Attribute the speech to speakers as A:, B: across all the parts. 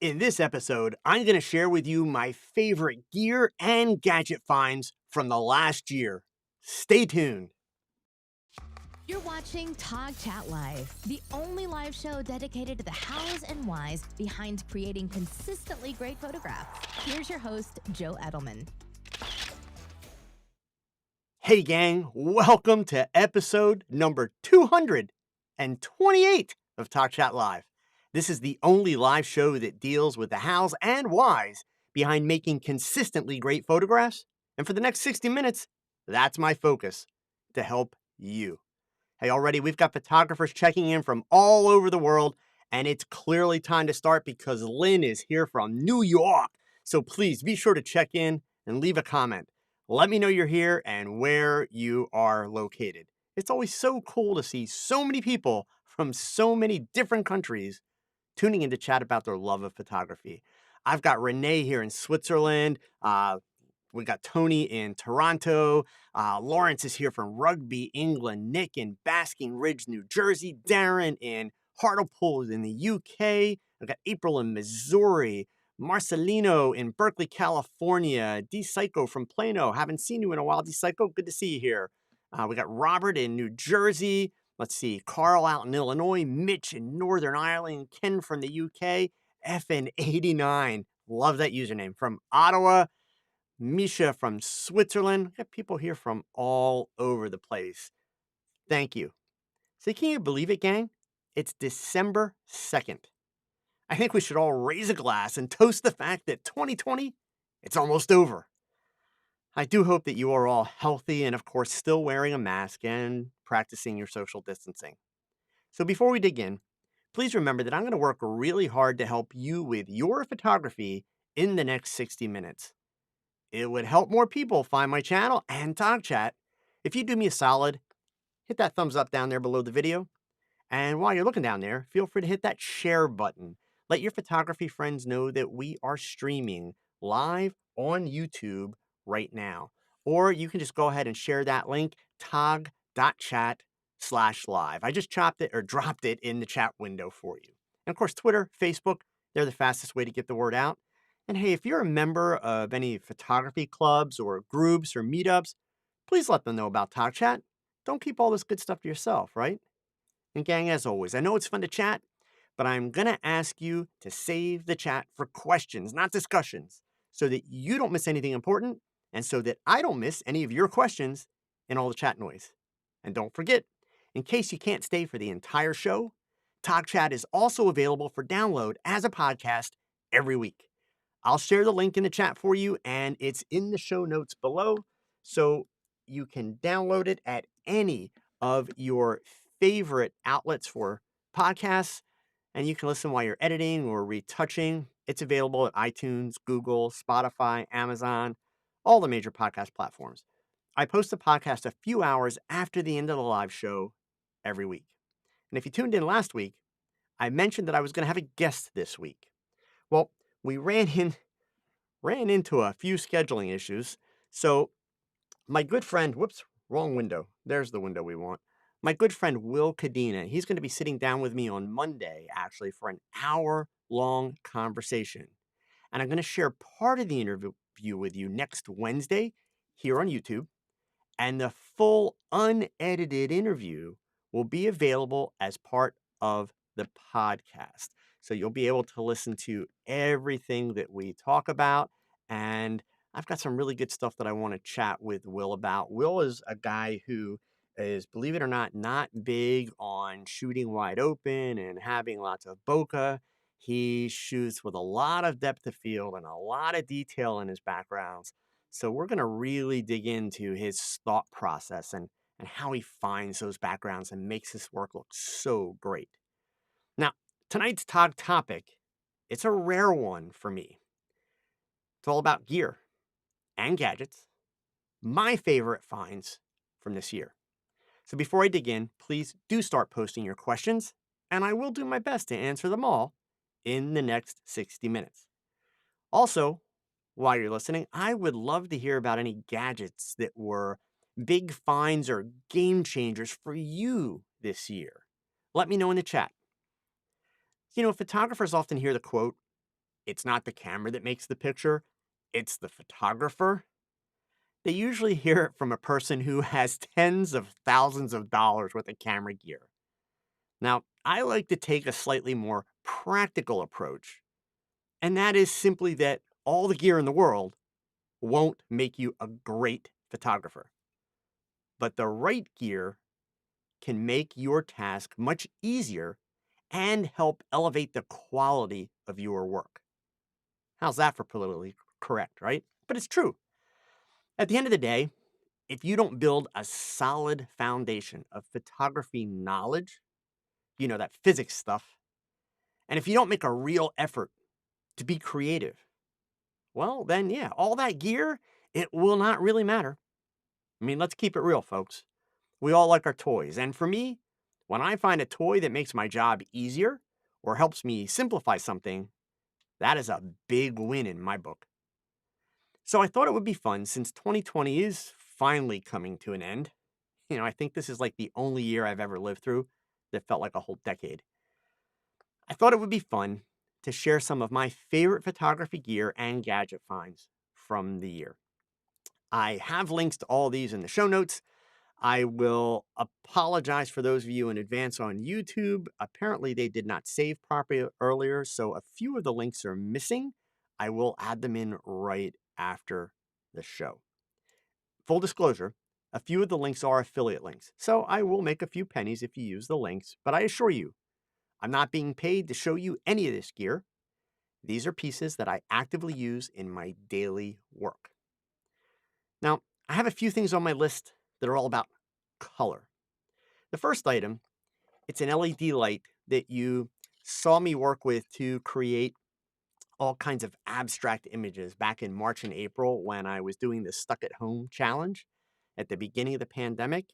A: In this episode, I'm going to share with you my favorite gear and gadget finds from the last year. Stay tuned.
B: You're watching TOGCHAT Live, the only live show dedicated to the hows and whys behind creating consistently great photographs. Here's your host, Joe Edelman.
A: Hey gang, welcome to episode number 228 of TOGCHAT Live. This is the only live show that deals with the hows and whys behind making consistently great photographs. And for the next 60 minutes, that's my focus, to help you. Hey, already we've got photographers checking in from all over the world, and it's clearly time to start because Lynn is here from New York. So please be sure to check in and leave a comment. Let me know you're here and where you are located. It's always so cool to see so many people from so many different countries tuning in to chat about their love of photography. I've got Renee here in Switzerland. We got Tony in Toronto. Lawrence is here from Rugby, England. Nick in Basking Ridge, New Jersey. Darren in Hartlepool in the UK. I've got April in Missouri. Marcelino in Berkeley, California. D Psycho from Plano. Haven't seen you in a while, D Psycho. Good to see you here. We got Robert in New Jersey. Let's see. Carl out in Illinois. Mitch in Northern Ireland. Ken from the UK. FN89. Love that username. From Ottawa. Misha from Switzerland. We got people here from all over the place. Thank you. So can you believe it, gang? It's December 2nd. I think we should all raise a glass and toast the fact that 2020, it's almost over. I do hope that you are all healthy and, of course, still wearing a mask and practicing your social distancing. So before we dig in, please remember that I'm going to work really hard to help you with your photography in the next 60 minutes. It would help more people find my channel and TOGCHAT if you do me a solid, hit that thumbs up down there below the video. And while you're looking down there, feel free to hit that share button. Let your photography friends know that we are streaming live on YouTube right now. Or you can just go ahead and share that link, tog.chat/live. I just dropped it in the chat window for you. And of course, Twitter, Facebook, they're the fastest way to get the word out. And hey, if you're a member of any photography clubs or groups or meetups, please let them know about TOGCHAT. Don't keep all this good stuff to yourself, right? And gang, as always, I know it's fun to chat, but I'm going to ask you to save the chat for questions, not discussions, so that you don't miss anything important and so that I don't miss any of your questions in all the chat noise. And don't forget, in case you can't stay for the entire show, TOGCHAT is also available for download as a podcast every week. I'll share the link in the chat for you, and it's in the show notes below, so you can download it at any of your favorite outlets for podcasts, and you can listen while you're editing or retouching. It's available at iTunes, Google, Spotify, Amazon, all the major podcast platforms. I post the podcast a few hours after the end of the live show every week. And if you tuned in last week, I mentioned that I was going to have a guest this week. Well, we ran into a few scheduling issues. So my good friend, whoops, wrong window. There's the window we want. My good friend, Will Cadena, he's going to be sitting down with me on Monday, actually, for an hour-long conversation. And I'm going to share part of the interview with you next Wednesday here on YouTube. And the full unedited interview will be available as part of the podcast. So you'll be able to listen to everything that we talk about. And I've got some really good stuff that I want to chat with Will about. Will is a guy who is, believe it or not big on shooting wide open and having lots of bokeh. He shoots with a lot of depth of field and a lot of detail in his backgrounds. So we're going to really dig into his thought process and how he finds those backgrounds and makes his work look so great. Now, tonight's TOG topic, it's a rare one for me. It's all about gear and gadgets, my favorite finds from this year. So before I dig in, please do start posting your questions, and I will do my best to answer them all in the next 60 minutes. Also, while you're listening, I would love to hear about any gadgets that were big finds or game changers for you this year. Let me know in the chat. You know, photographers often hear the quote, it's not the camera that makes the picture, it's the photographer, they usually hear it from a person who has tens of thousands of dollars worth of camera gear. Now, I like to take a slightly more practical approach, and that is simply that all the gear in the world won't make you a great photographer, but the right gear can make your task much easier and help elevate the quality of your work. How's that for politically correct, right? But it's true. At the end of the day, if you don't build a solid foundation of photography knowledge, that physics stuff, and if you don't make a real effort to be creative, well, then yeah, all that gear, it will not really matter. I mean, let's keep it real, folks. We all like our toys. And for me, when I find a toy that makes my job easier or helps me simplify something, that is a big win in my book. So I thought it would be fun since 2020 is finally coming to an end. I think this is like the only year I've ever lived through that felt like a whole decade. I thought it would be fun to share some of my favorite photography gear and gadget finds from the year. I have links to all these in the show notes. I will apologize for those of you in advance on YouTube. Apparently, they did not save properly earlier, so a few of the links are missing. I will add them in right after the show. Full disclosure, a few of the links are affiliate links, so I will make a few pennies if you use the links, but I assure you, I'm not being paid to show you any of this gear. These are pieces that I actively use in my daily work. Now, I have a few things on my list that are all about color. The first item, it's an LED light that you saw me work with to create all kinds of abstract images back in March and April when I was doing the Stuck at Home challenge at the beginning of the pandemic.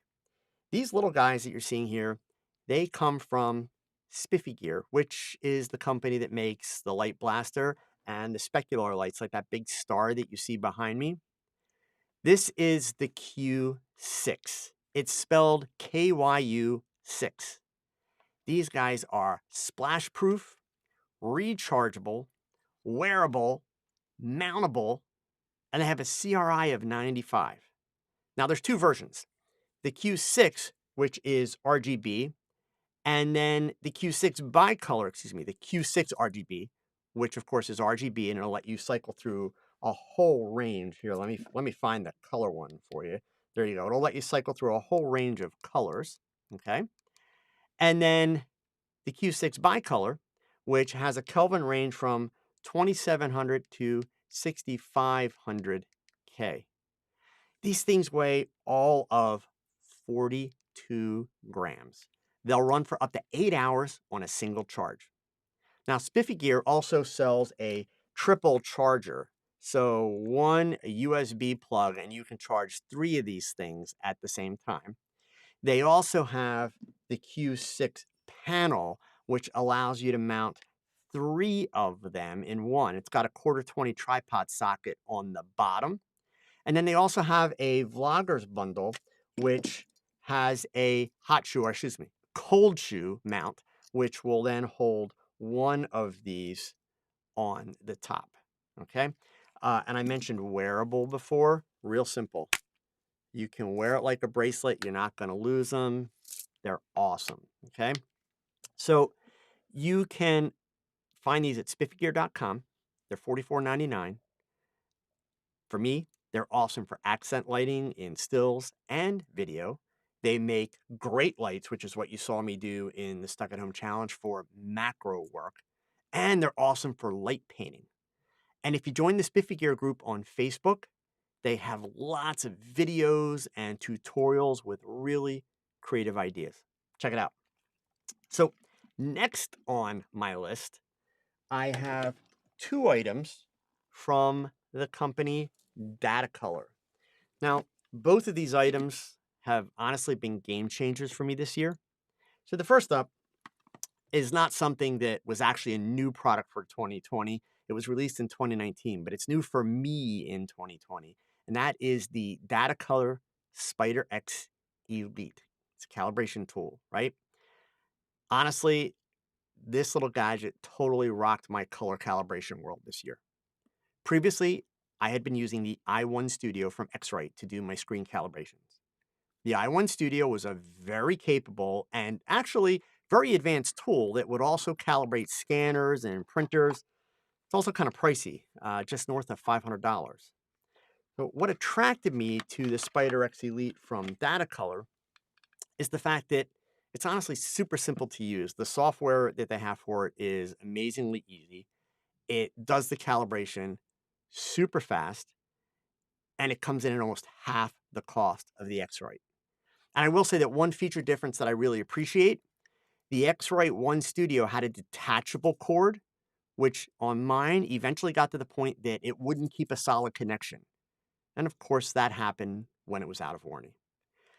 A: These little guys that you're seeing here, they come from Spiffy Gear, which is the company that makes the Light Blaster and the specular lights, like that big star that you see behind me. This is the Q6. It's spelled KYU 6. These guys are splash proof, rechargeable, wearable, mountable, and they have a CRI of 95. Now, there's two versions. The Q6, which is RGB, and then the Q6 bicolor, the Q6 RGB, which of course is RGB, and it'll let you cycle through a whole range. Here, let me find the color one for you. There you go. It'll let you cycle through a whole range of colors, okay? And then the Q6 bicolor, which has a Kelvin range from 2700 to 6500 K. These things weigh all of 42 grams. They'll run for up to 8 hours on a single charge. Now, Spiffy Gear also sells a triple charger. So one USB plug, and you can charge 3 of these things at the same time. They also have the Q6 panel, which allows you to mount 3 of them in one. It's got a 1/4-20 tripod socket on the bottom. And then they also have a vlogger's bundle, which has a cold shoe mount, which will then hold one of these on the top. Okay. And I mentioned wearable before. Real simple. You can wear it like a bracelet. You're not going to lose them. They're awesome. Okay. So you can find these at spiffygear.com. They're $44.99. For me, they're awesome for accent lighting in stills and video. They make great lights, which is what you saw me do in the Stuck at Home Challenge for macro work. And they're awesome for light painting. And if you join the Spiffy Gear group on Facebook, they have lots of videos and tutorials with really creative ideas. Check it out. So next on my list, I have 2 items from the company Datacolor. Now, both of these items have honestly been game changers for me this year. So the first up is not something that was actually a new product for 2020. It was released in 2019, but it's new for me in 2020. And that is the Datacolor Spider X Elite. It's a calibration tool, right? Honestly, this little gadget totally rocked my color calibration world this year. Previously, I had been using the i1 Studio from X-Rite to do my screen calibrations. The i1 Studio was a very capable and actually very advanced tool that would also calibrate scanners and printers. It's also kind of pricey, just north of $500. So what attracted me to the Spider X Elite from Datacolor is the fact that it's honestly super simple to use. The software that they have for it is amazingly easy. It does the calibration super fast, and it comes in at almost half the cost of the X-Rite. And I will say that one feature difference that I really appreciate, the X-Rite One Studio had a detachable cord, which on mine eventually got to the point that it wouldn't keep a solid connection. And of course, that happened when it was out of warranty.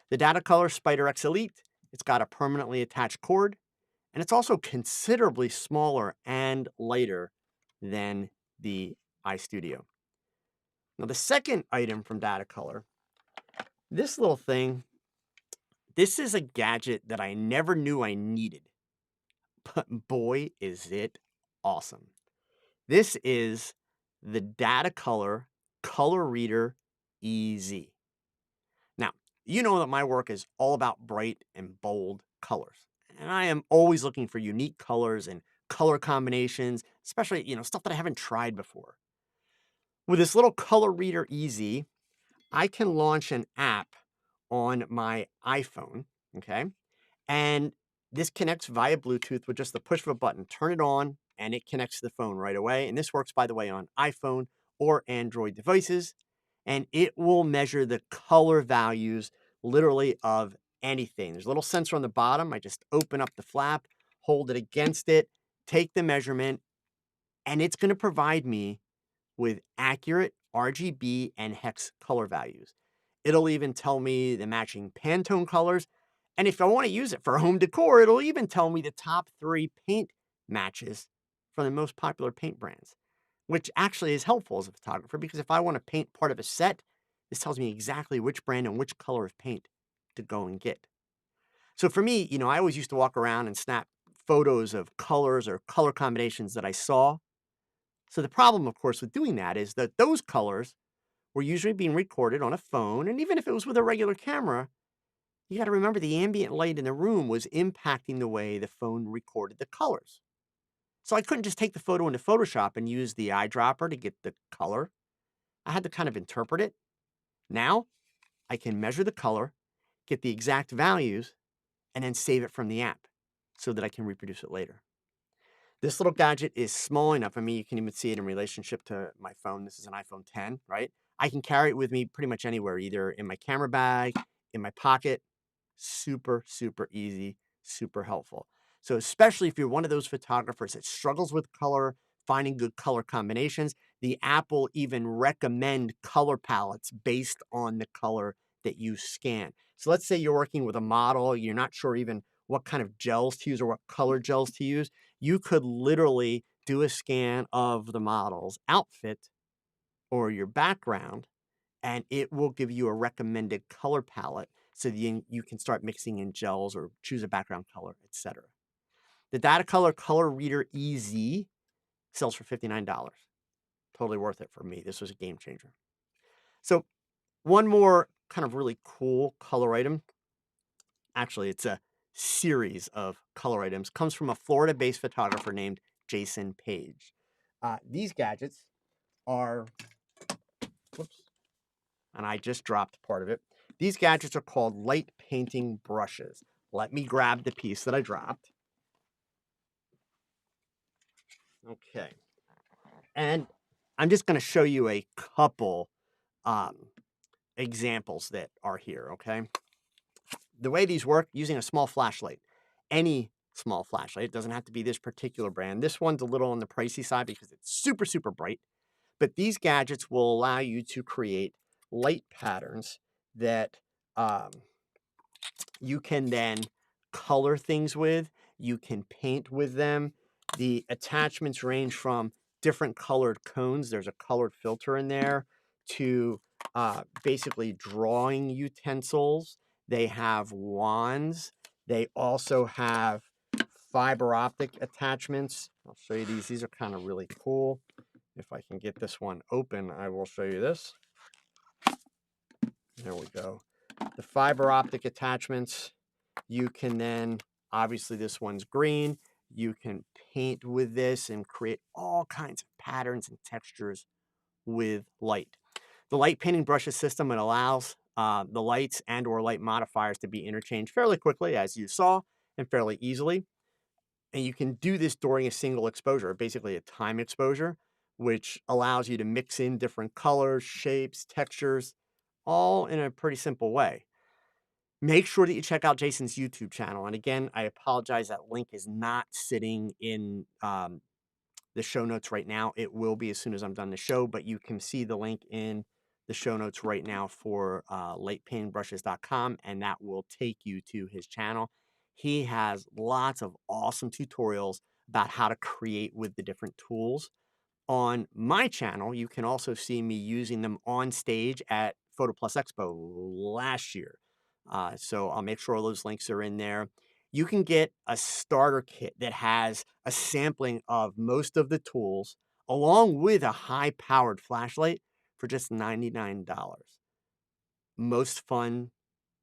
A: The Datacolor Spider X Elite, it's got a permanently attached cord, and it's also considerably smaller and lighter than the iStudio. Now, the second item from Datacolor, this little thing, this is a gadget that I never knew I needed, but boy, is it awesome. This is the Datacolor Color Reader EZ. Now, you know that my work is all about bright and bold colors. And I am always looking for unique colors and color combinations, especially, stuff that I haven't tried before. With this little Color Reader EZ, I can launch an app on my iPhone, okay? And this connects via Bluetooth with just the push of a button. Turn it on, and it connects to the phone right away. And this works, by the way, on iPhone or Android devices. And it will measure the color values literally of anything. There's a little sensor on the bottom. I just open up the flap, hold it against it, take the measurement, and it's going to provide me with accurate RGB and hex color values. It'll even tell me the matching Pantone colors. And if I want to use it for home decor, it'll even tell me the top 3 paint matches from the most popular paint brands, which actually is helpful as a photographer because if I want to paint part of a set, this tells me exactly which brand and which color of paint to go and get. So for me, I always used to walk around and snap photos of colors or color combinations that I saw. So the problem, of course, with doing that is that those colors were usually being recorded on a phone. And even if it was with a regular camera, you got to remember the ambient light in the room was impacting the way the phone recorded the colors. So I couldn't just take the photo into Photoshop and use the eyedropper to get the color. I had to kind of interpret it. Now I can measure the color, get the exact values, and then save it from the app so that I can reproduce it later. This little gadget is small enough. I mean, you can even see it in relationship to my phone. This is an iPhone 10, right? I can carry it with me pretty much anywhere, either in my camera bag, in my pocket. Super, super easy, super helpful. So especially if you're one of those photographers that struggles with color, finding good color combinations, the app will even recommend color palettes based on the color that you scan. So let's say you're working with a model, you're not sure even what kind of gels to use or what color gels to use. You could literally do a scan of the model's outfit or your background, and it will give you a recommended color palette so you can start mixing in gels or choose a background color, etc. The Datacolor Color Reader EZ sells for $59. Totally worth it for me. This was a game changer. So one more kind of really cool color item. Actually, it's a series of color items. Comes from a Florida-based photographer named Jason Page. These gadgets are, whoops, and I just dropped part of it. These gadgets are called light painting brushes. Let me grab the piece that I dropped. Okay. And I'm just going to show you a couple examples that are here, okay? The way these work, using a small flashlight. Any small flashlight. It doesn't have to be this particular brand. This one's a little on the pricey side because it's super, super bright. But these gadgets will allow you to create light patterns that you can then color things with. You can paint with them. The attachments range from different colored cones. There's a colored filter in there to basically drawing utensils. They have wands. They also have fiber optic attachments. I'll show you these. These are kind of really cool. If I can get this one open, I will show you this. There we go. The fiber optic attachments, you can then, obviously this one's green. You can paint with this and create all kinds of patterns and textures with light. The light painting brushes system, it allows the lights and or light modifiers to be interchanged fairly quickly, as you saw, and fairly easily. And you can do this during a single exposure, basically a time exposure, which allows you to mix in different colors, shapes, textures, all in a pretty simple way. Make sure that you check out Jason's YouTube channel. And again, I apologize, that link is not sitting in the show notes right now. It will be as soon as I'm done the show, but you can see the link in the show notes right now for lightpaintbrushes.com, and that will take you to his channel. He has lots of awesome tutorials about how to create with the different tools. On my channel, you can also see me using them on stage at Photo Plus Expo last year. So I'll make sure all those links are in there. You can get a starter kit that has a sampling of most of the tools along with a high-powered flashlight for just $99. Most fun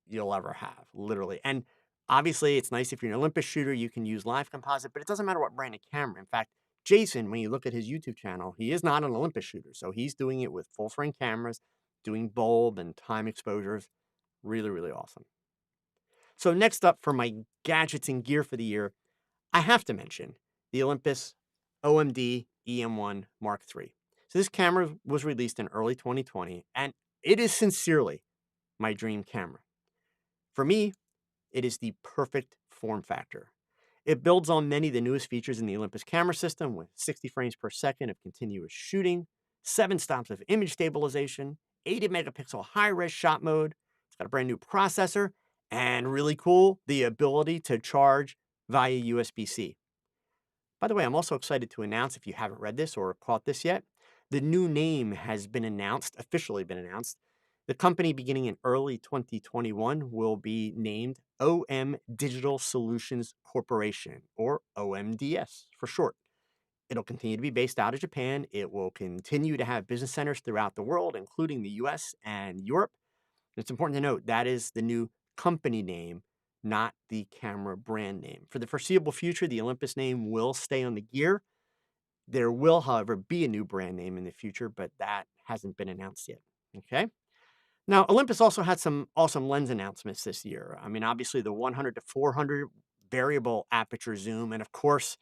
A: you'll ever have, literally. And obviously, it's nice if you're an Olympus shooter, you can use live composite, but it doesn't matter what brand of camera. In fact, Jason, when you look at his YouTube channel, he is not an Olympus shooter. So he's doing it with full frame cameras, doing bulb and time exposures. Really, really awesome. So next up for my gadgets and gear for the year, I have to mention the Olympus OMD EM1 Mark III. So this camera was released in early 2020, and it is sincerely my dream camera. For me, it is the perfect form factor. It builds on many of the newest features in the Olympus camera system with 60 frames per second of continuous shooting, 7 stops of image stabilization, 80 megapixel high-res shot mode. It's got a brand new processor, and really cool, the ability to charge via USB-C. By the way, I'm also excited to announce, if you haven't read this or caught this yet, the new name has been announced, officially been announced. The company, beginning in early 2021, will be named OM Digital Solutions Corporation, or OMDS for short. It'll continue to be based out of Japan. It will continue to have business centers throughout the world, including the US and Europe. It's important to note that is the new company name, not the camera brand name. For the foreseeable future, the Olympus name will stay on the gear. There will, however, be a new brand name in the future, but that hasn't been announced yet. Okay. Now, Olympus also had some awesome lens announcements this year. I mean, obviously the 100 to 400 variable aperture zoom, and of course,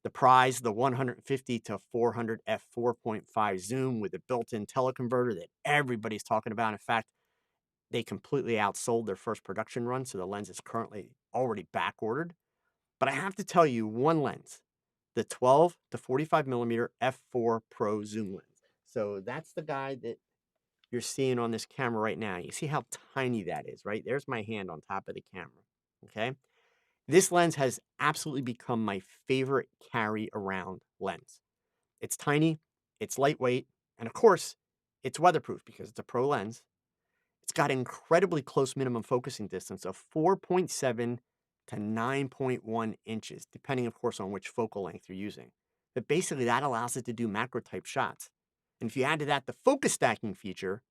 A: the prize, the 150 to 400 f4.5 zoom with a built-in teleconverter that everybody's talking about. In fact, they completely outsold their first production run, so the lens is currently already back ordered. But I have to tell you, one lens, the 12 to 45 millimeter f4 Pro zoom lens. So that's the guy that you're seeing on this camera right now. You see how tiny that is, right? There's my hand on top of the camera, okay? This lens has absolutely become my favorite carry around lens. It's tiny, it's lightweight, and of course, it's weatherproof because it's a Pro lens. It's got incredibly close minimum focusing distance of 4.7 to 9.1 inches, depending, of course, on which focal length you're using. But basically, that allows it to do macro type shots. And if you add to that the focus stacking feature,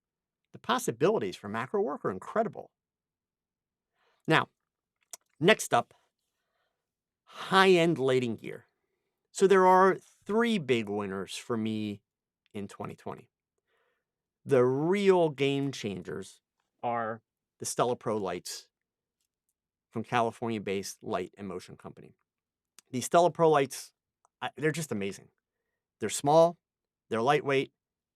A: the possibilities for macro work are incredible. Now, next up, high-end lighting gear. So there are 3 big winners for me in 2020. The real game changers are the Stella Pro lights from California-based light and motion company. These Stella Pro lights, they're just amazing. They're small, they're lightweight,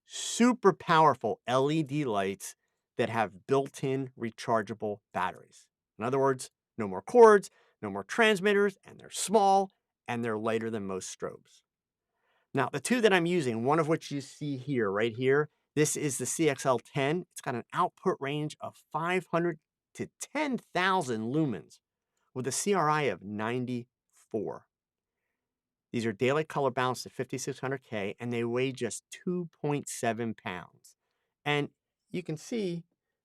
A: super powerful LED lights that have built-in rechargeable batteries. In other words, no more cords, no more transmitters, and they're small, and they're lighter than most strobes. Now, the 2 that I'm using, one of which you see here, right here, this is the CXL10. It's got an output range of 500 to 10,000 lumens with a CRI of 94. These are daylight color balanced at 5600K, and they weigh just 2.7 pounds. And you can see,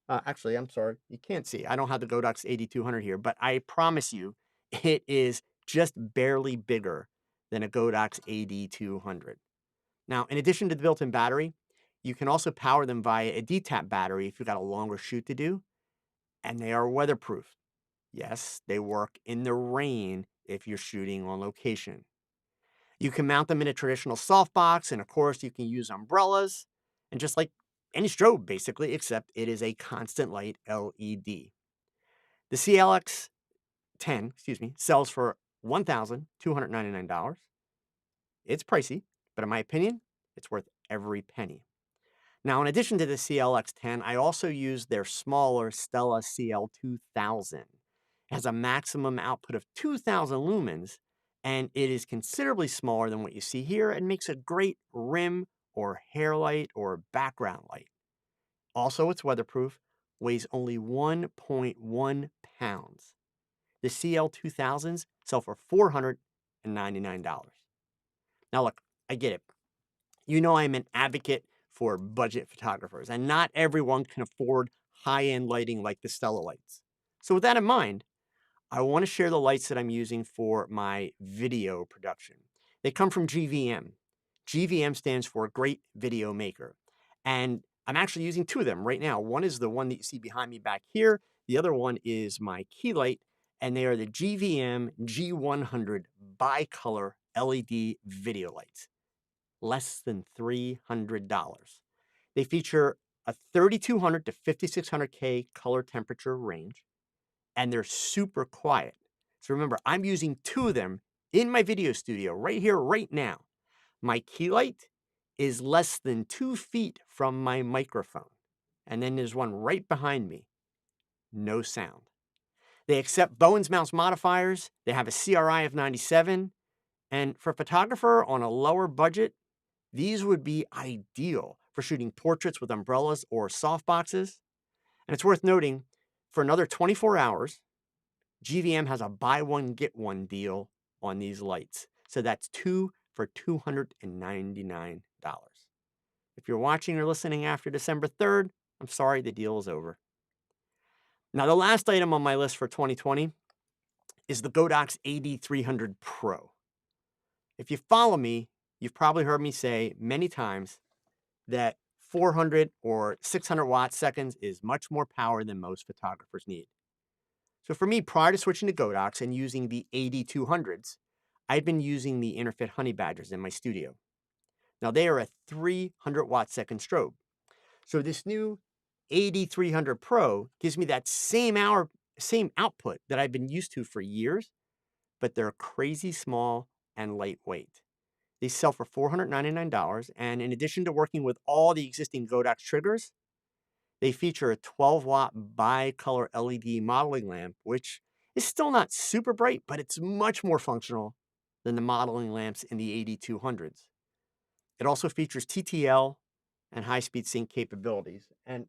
A: actually, I'm sorry, you can't see. I don't have the Godox 8200 here, but I promise you, it is just barely bigger than a Godox AD200. Now, in addition to the built-in battery, you can also power them via a DTAP battery if you've got a longer shoot to do, and they are weatherproof. Yes, they work in the rain if you're shooting on location. You can mount them in a traditional softbox, and of course, you can use umbrellas, and just like any strobe, basically, except it is a constant light LED. The CLX 10, sells for $1,299. It's pricey, but in my opinion, it's worth every penny. Now, in addition to the CLX10, I also use their smaller Stella CL2000. It has a maximum output of 2,000 lumens, and it is considerably smaller than what you see here and makes a great rim or hair light or background light. Also, it's weatherproof, weighs only 1.1 pounds. The CL2000s sell for $499. Now, look, I get it. You know I'm an advocate for budget photographers, and not everyone can afford high-end lighting like the Stella lights. So with that in mind, I want to share the lights that I'm using for my video production. They come from GVM. GVM stands for Great Video Maker. And I'm actually using two of them right now. One is the one that you see behind me back here. The other one is my key light, and they are the GVM G100 bicolor LED video lights. Less than $300. They feature a 3200 to 5600K color temperature range, and they're super quiet. So remember, I'm using two of them in my video studio right here, right now. My key light is less than 2 feet from my microphone. And then there's one right behind me. No sound. They accept Bowens mouse modifiers. They have a CRI of 97. And for a photographer on a lower budget, these would be ideal for shooting portraits with umbrellas or softboxes. And it's worth noting, for another 24 hours, GVM has a buy one, get one deal on these lights. So that's two for $299. If you're watching or listening after December 3rd, I'm sorry, the deal is over. Now, the last item on my list for 2020 is the Godox AD300 Pro. If you follow me, you've probably heard me say many times that 400 or 600 watt seconds is much more power than most photographers need. So for me, prior to switching to Godox and using the AD200s, I'd been using the Interfit Honey Badgers in my studio. Now they are a 300 watt second strobe. So this new AD300 Pro gives me that same output that I've been used to for years, but they're crazy small and lightweight. They sell for $499, and in addition to working with all the existing Godox triggers, they feature a 12-watt bicolor LED modeling lamp, which is still not super bright, but it's much more functional than the modeling lamps in the AD200s. It also features TTL and high-speed sync capabilities. And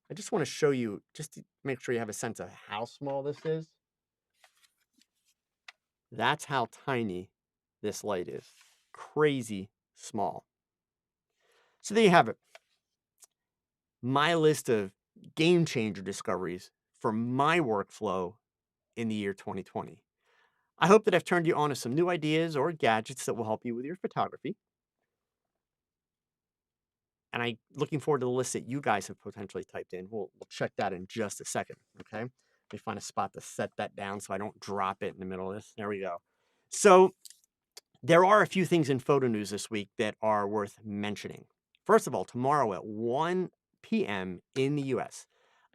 A: I just want to show you, just to make sure you have a sense of how small this is. That's how tiny this light is. Crazy small. So there you have it. My list of game changer discoveries for my workflow in the year 2020. I hope that I've turned you on to some new ideas or gadgets that will help you with your photography. And I'm looking forward to the list that you guys have potentially typed in. We'll check that in just a second, okay? Let me find a spot to set that down so I don't drop it in the middle of this. There we go. So there are a few things in photo news this week that are worth mentioning. First of all, tomorrow at 1 p.m. in the US,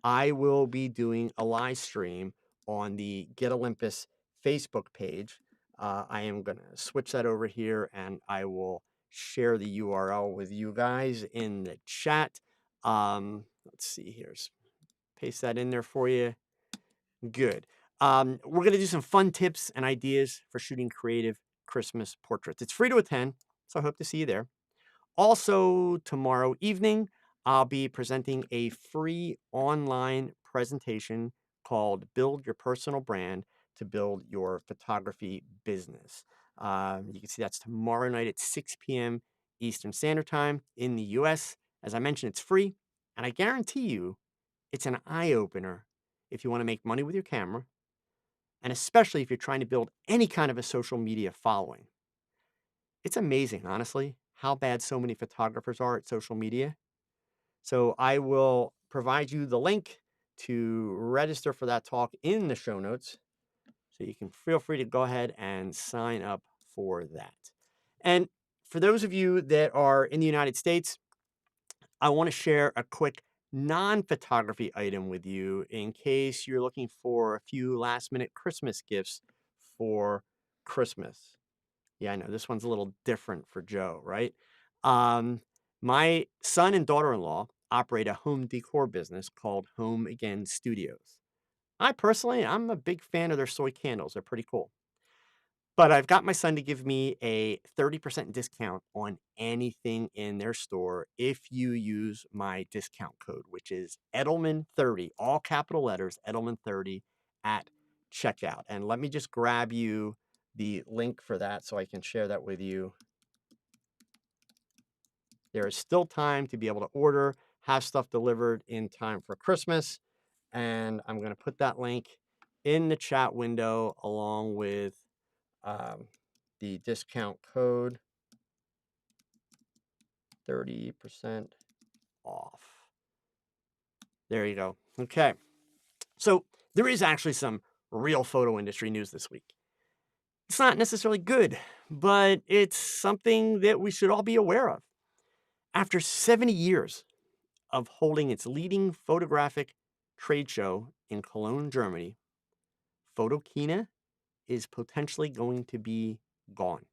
A: I will be doing a live stream on the Get Olympus Facebook page. I am going to switch that over here and I will share the URL with you guys in the chat. Let's see here. Paste that in there for you. Good. We're going to do some fun tips and ideas for shooting creative Christmas portraits. It's free to attend, so I hope to see you there. Also, tomorrow evening, I'll be presenting a free online presentation called Build Your Personal Brand to Build Your Photography Business. You can see that's tomorrow night at 6 p.m. Eastern Standard Time in the US. As I mentioned, it's free, and I guarantee you it's an eye-opener if you want to make money with your camera. and especially if you're trying to build any kind of a social media following. It's amazing, honestly, how bad so many photographers are at social media. So I will provide you the link to register for that talk in the show notes. So you can feel free to go ahead and sign up for that. And for those of you that are in the United States, I want to share a quick non-photography item with you in case you're looking for a few last-minute Christmas gifts for Christmas. Yeah, I know this one's a little different for Joe, right? Um, my son and daughter-in-law operate a home decor business called Home Again Studios. I'm a big fan of their soy candles. They're pretty cool. But I've got my son to give me a 30% discount on anything in their store if you use my discount code, which is Edelman30, all capital letters, Edelman30 at checkout. And let me just grab you the link for that so I can share that with you. There is still time to be able to order, have stuff delivered in time for Christmas. And I'm going to put that link in the chat window along with um, the discount code, 30% off. There you go. Okay. So there is actually some real photo industry news this week. It's not necessarily good, but it's something that we should all be aware of. After 70 years of holding its leading photographic trade show in Cologne, Germany, Photokina is potentially going to be gone.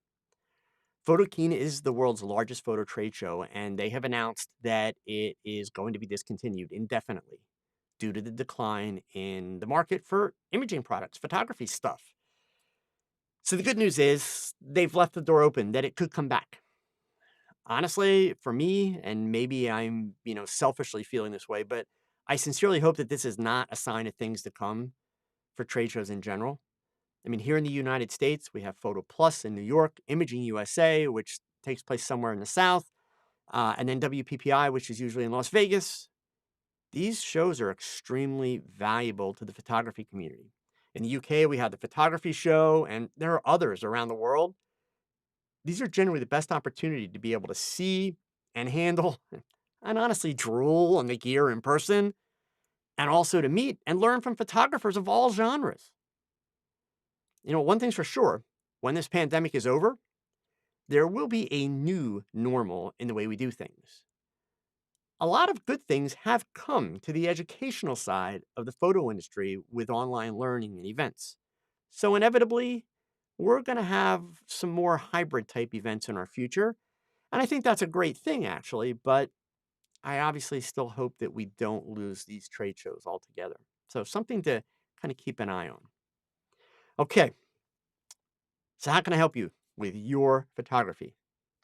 A: Photokina is the world's largest photo trade show, and they have announced that it is going to be discontinued indefinitely due to the decline in the market for imaging products, photography stuff. So the good news is they've left the door open that it could come back. Honestly, for me, and maybe I'm, selfishly feeling this way, but I sincerely hope that this is not a sign of things to come for trade shows in general. I mean, here in the United States, we have Photo Plus in New York, Imaging USA, which takes place somewhere in the South, and then WPPI, which is usually in Las Vegas. These shows are extremely valuable to the photography community. In the UK, we have the photography show, and there are others around the world. These are generally the best opportunity to be able to see and handle and honestly drool on the gear in person, and also to meet and learn from photographers of all genres. One thing's for sure, when this pandemic is over, there will be a new normal in the way we do things. A lot of good things have come to the educational side of the photo industry with online learning and events. So, inevitably, we're going to have some more hybrid type events in our future. And I think that's a great thing, actually. But I obviously still hope that we don't lose these trade shows altogether. So, something to kind of keep an eye on. Okay. So, how can I help you with your photography?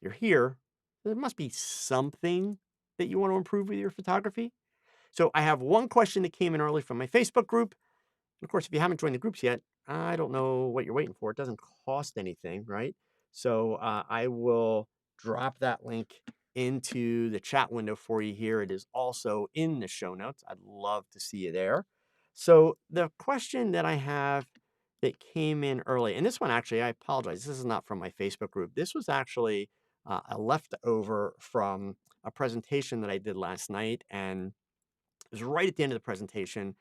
A: You're here. There must be something that you want to improve with your photography. So, I have one question that came in early from my Facebook group. And of course, if you haven't joined the groups yet, I don't know what you're waiting for. It doesn't cost anything, right? So, I will drop that link into the chat window for you here. It is also in the show notes. I'd love to see you there. So, the question that I have that came in early, and this one actually, I apologize. This is not from my Facebook group. This was actually a leftover from a presentation that I did last night. And it was right at the end of the presentation,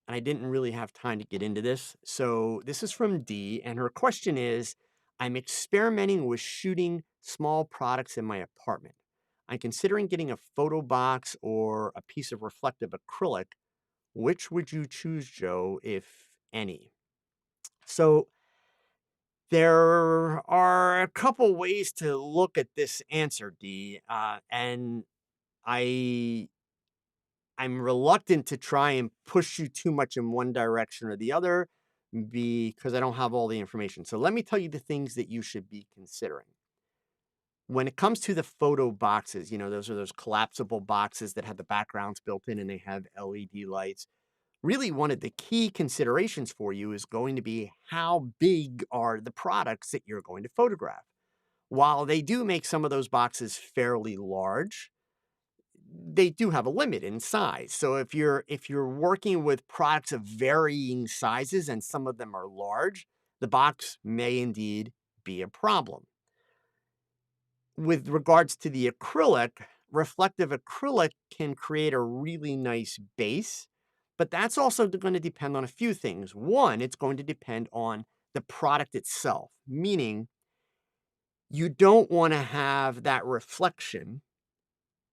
A: and I didn't really have time to get into this. So this is from Dee, and her question is, I'm experimenting with shooting small products in my apartment. I'm considering getting a photo box or a piece of reflective acrylic. Which would you choose, Joe, if any? So there are a couple ways to look at this answer, Dee, and I I'm reluctant to try and push you too much in one direction or the other because I don't have all the information. So let me tell you the things that you should be considering. When it comes to the photo boxes, those are those collapsible boxes that have the backgrounds built in and they have LED lights. Really, one of the key considerations for you is going to be how big are the products that you're going to photograph. While they do make some of those boxes fairly large, they do have a limit in size. So if you're working with products of varying sizes and some of them are large, the box may indeed be a problem. With regards to the acrylic, reflective acrylic can create a really nice base, but that's also going to depend on a few things. One, it's going to depend on the product itself, meaning you don't want to have that reflection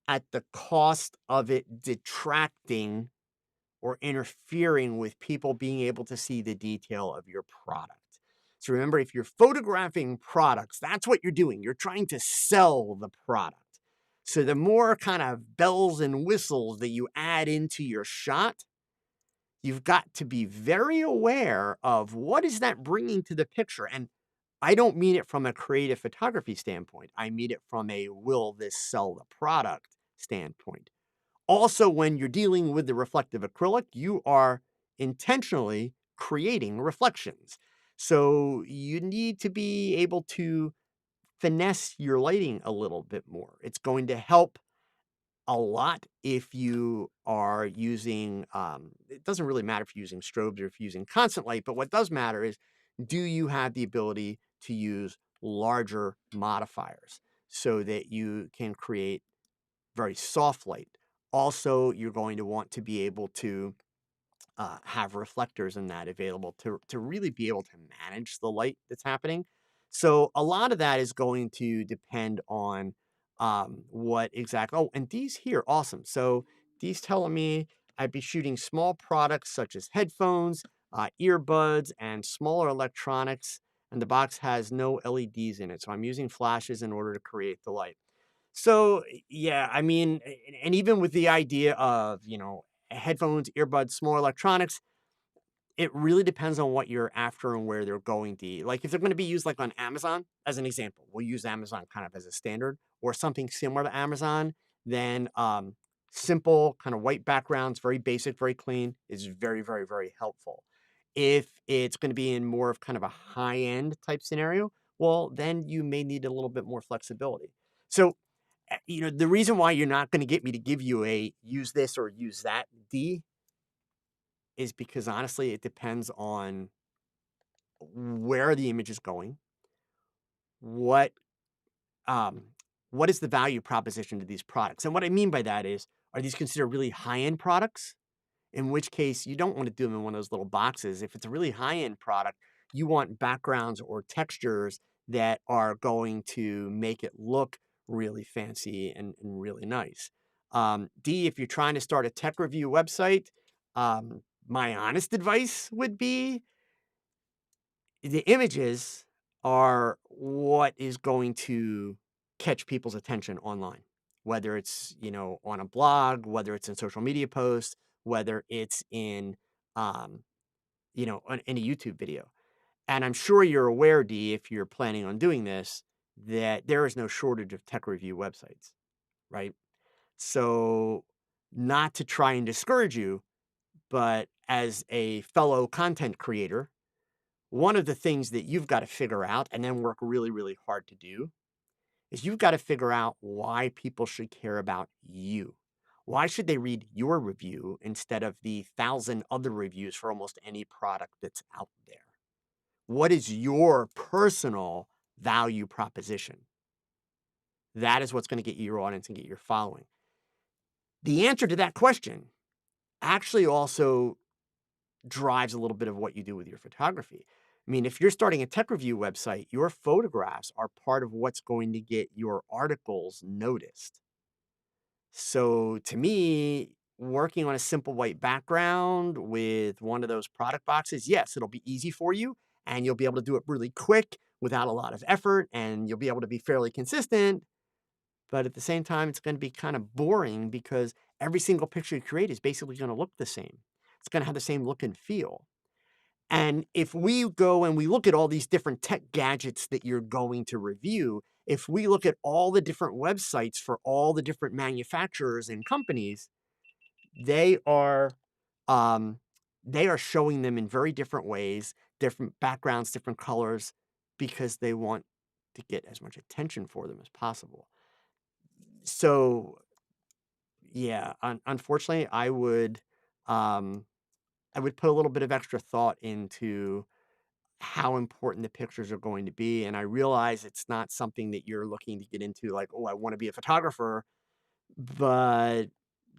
A: at the cost of it detracting or interfering with people being able to see the detail of your product. So remember, if you're photographing products, that's what you're doing. You're trying to sell the product. So the more kind of bells and whistles that you add into your shot, you've got to be very aware of what is that bringing to the picture. And I don't mean it from a creative photography standpoint. I mean it from a will this sell the product standpoint. Also, when you're dealing with the reflective acrylic, you are intentionally creating reflections. So you need to be able to finesse your lighting a little bit more. It's going to help a lot if you are using, it doesn't really matter if you're using strobes or if you're using constant light, but what does matter is, do you have the ability to use larger modifiers so that you can create very soft light? Also, you're going to want to be able to have reflectors in that available to really be able to manage the light that's happening. So a lot of that is going to depend on what exactly. Oh, and these here, awesome. So these telling me I'd be shooting small products such as headphones, earbuds, and smaller electronics. And the box has no LEDs in it, so I'm using flashes in order to create the light. So, yeah, I mean, and even with the idea of, headphones, earbuds, small electronics, it really depends on what you're after and where they're going to. Like, if they're going to be used like on Amazon, as an example, we'll use Amazon kind of as a standard or something similar to Amazon, then simple kind of white backgrounds, very basic, very clean is very, very, very helpful. If it's going to be in more of kind of a high end type scenario, well, then you may need a little bit more flexibility. So, the reason why you're not gonna get me to give you a use this or use that D is because honestly, it depends on where the image is going, what, um, what is the value proposition to these products? And what I mean by that is, are these considered really high-end products? In which case, you don't wanna do them in one of those little boxes. If it's a really high-end product, you want backgrounds or textures that are going to make it look really fancy and really nice. D, if you're trying to start a tech review website, my honest advice would be the images are what is going to catch people's attention online, whether it's, on a blog, whether it's in social media posts, whether it's in, um, in a YouTube video. And I'm sure you're aware, D, if you're planning on doing this, that there is no shortage of tech review websites, right? So, not to try and discourage you, but as a fellow content creator, one of the things that you've got to figure out and then work really, really hard to do is you've got to figure out why people should care about you. Why should they read your review instead of the thousand other reviews for almost any product that's out there? What is your personal value proposition? That is what's going to get you your audience and get your following. The answer to that question actually also drives a little bit of what you do with your photography. I mean, if you're starting a tech review website, your photographs are part of what's going to get your articles noticed. So to me, working on a simple white background with one of those product boxes, yes, it'll be easy for you and you'll be able to do it really quick without a lot of effort and you'll be able to be fairly consistent. But at the same time, it's going to be kind of boring because every single picture you create is basically going to look the same. It's going to have the same look and feel. And if we go and we look at all these different tech gadgets that you're going to review, if we look at all the different websites for all the different manufacturers and companies, they are um, they are showing them in very different ways, different backgrounds, different colors, because they want to get as much attention for them as possible. So Yeah, unfortunately, um, I would put a little bit of extra thought into how important the pictures are going to be, and I realize it's not something that you're looking to get into, like, "Oh, I wanna be a photographer," but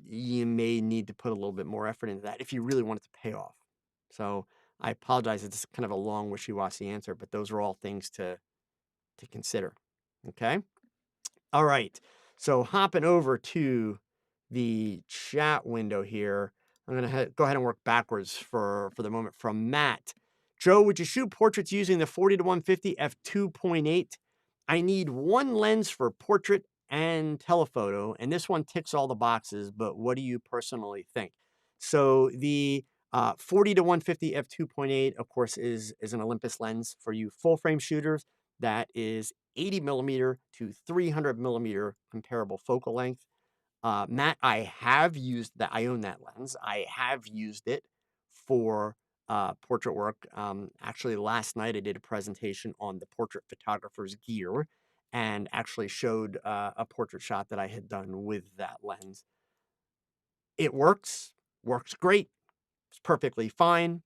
A: you may need to put a little bit more effort into that if you really want it to pay off. So, I apologize, it's kind of a long, wishy-washy answer, but those are all things to consider, okay? All right. So hopping over to the chat window here, I'm gonna go ahead and work backwards for the moment from Matt. Joe, would you shoot portraits using the 40 to 150 f2.8? I need one lens for portrait and telephoto, and this one ticks all the boxes. But what do you personally think? So the 40 to 150 f2.8, of course, is an Olympus lens for you full frame shooters. That is 80 millimeter to 300 millimeter comparable focal length. Matt, I have used that. I own that lens. I have used it for portrait work. Actually, last night I did a presentation on the portrait photographer's gear and actually showed a portrait shot that I had done with that lens. It works great. It's perfectly fine.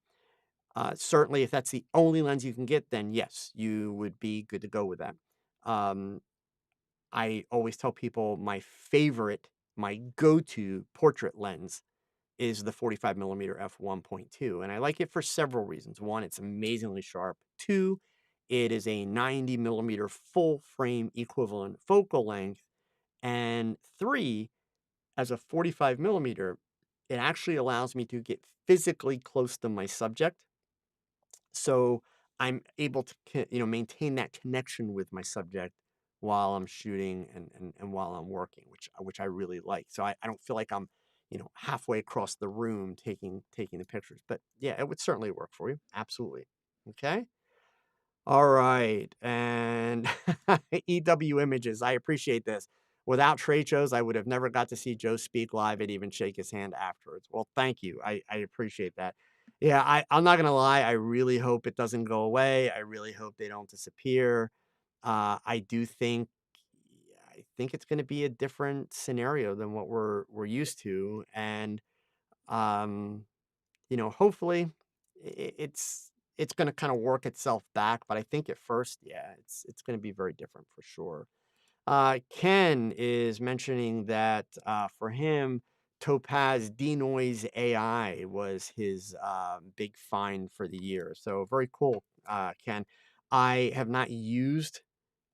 A: Certainly, if that's the only lens you can get, then yes, you would be good to go with that. Um, I always tell people my go-to portrait lens is the 45 millimeter f1.2, and I like it for several reasons. One, it's amazingly sharp. Two, it is a 90 millimeter full frame equivalent focal length. And three, as a 45 millimeter, it actually allows me to get physically close to my subject, so I'm able to maintain that connection with my subject while I'm shooting and while I'm working, which I really like. So I don't feel like I'm, halfway across the room taking the pictures. But yeah, it would certainly work for you. Absolutely. Okay. All right, and EW Images, I appreciate this. Without trade shows, I would have never got to see Joe speak live and even shake his hand afterwards. Well, thank you. I appreciate that. Yeah, I'm not gonna lie, I really hope it doesn't go away. I really hope they don't disappear. I do think I think it's gonna be a different scenario than what we're used to, and, um hopefully it's gonna kinda work itself back, but I think at first, yeah, it's gonna be very different for sure. Ken is mentioning that, for him, Topaz Denoise AI was his, big find for the year. So very cool, Ken. I have not used,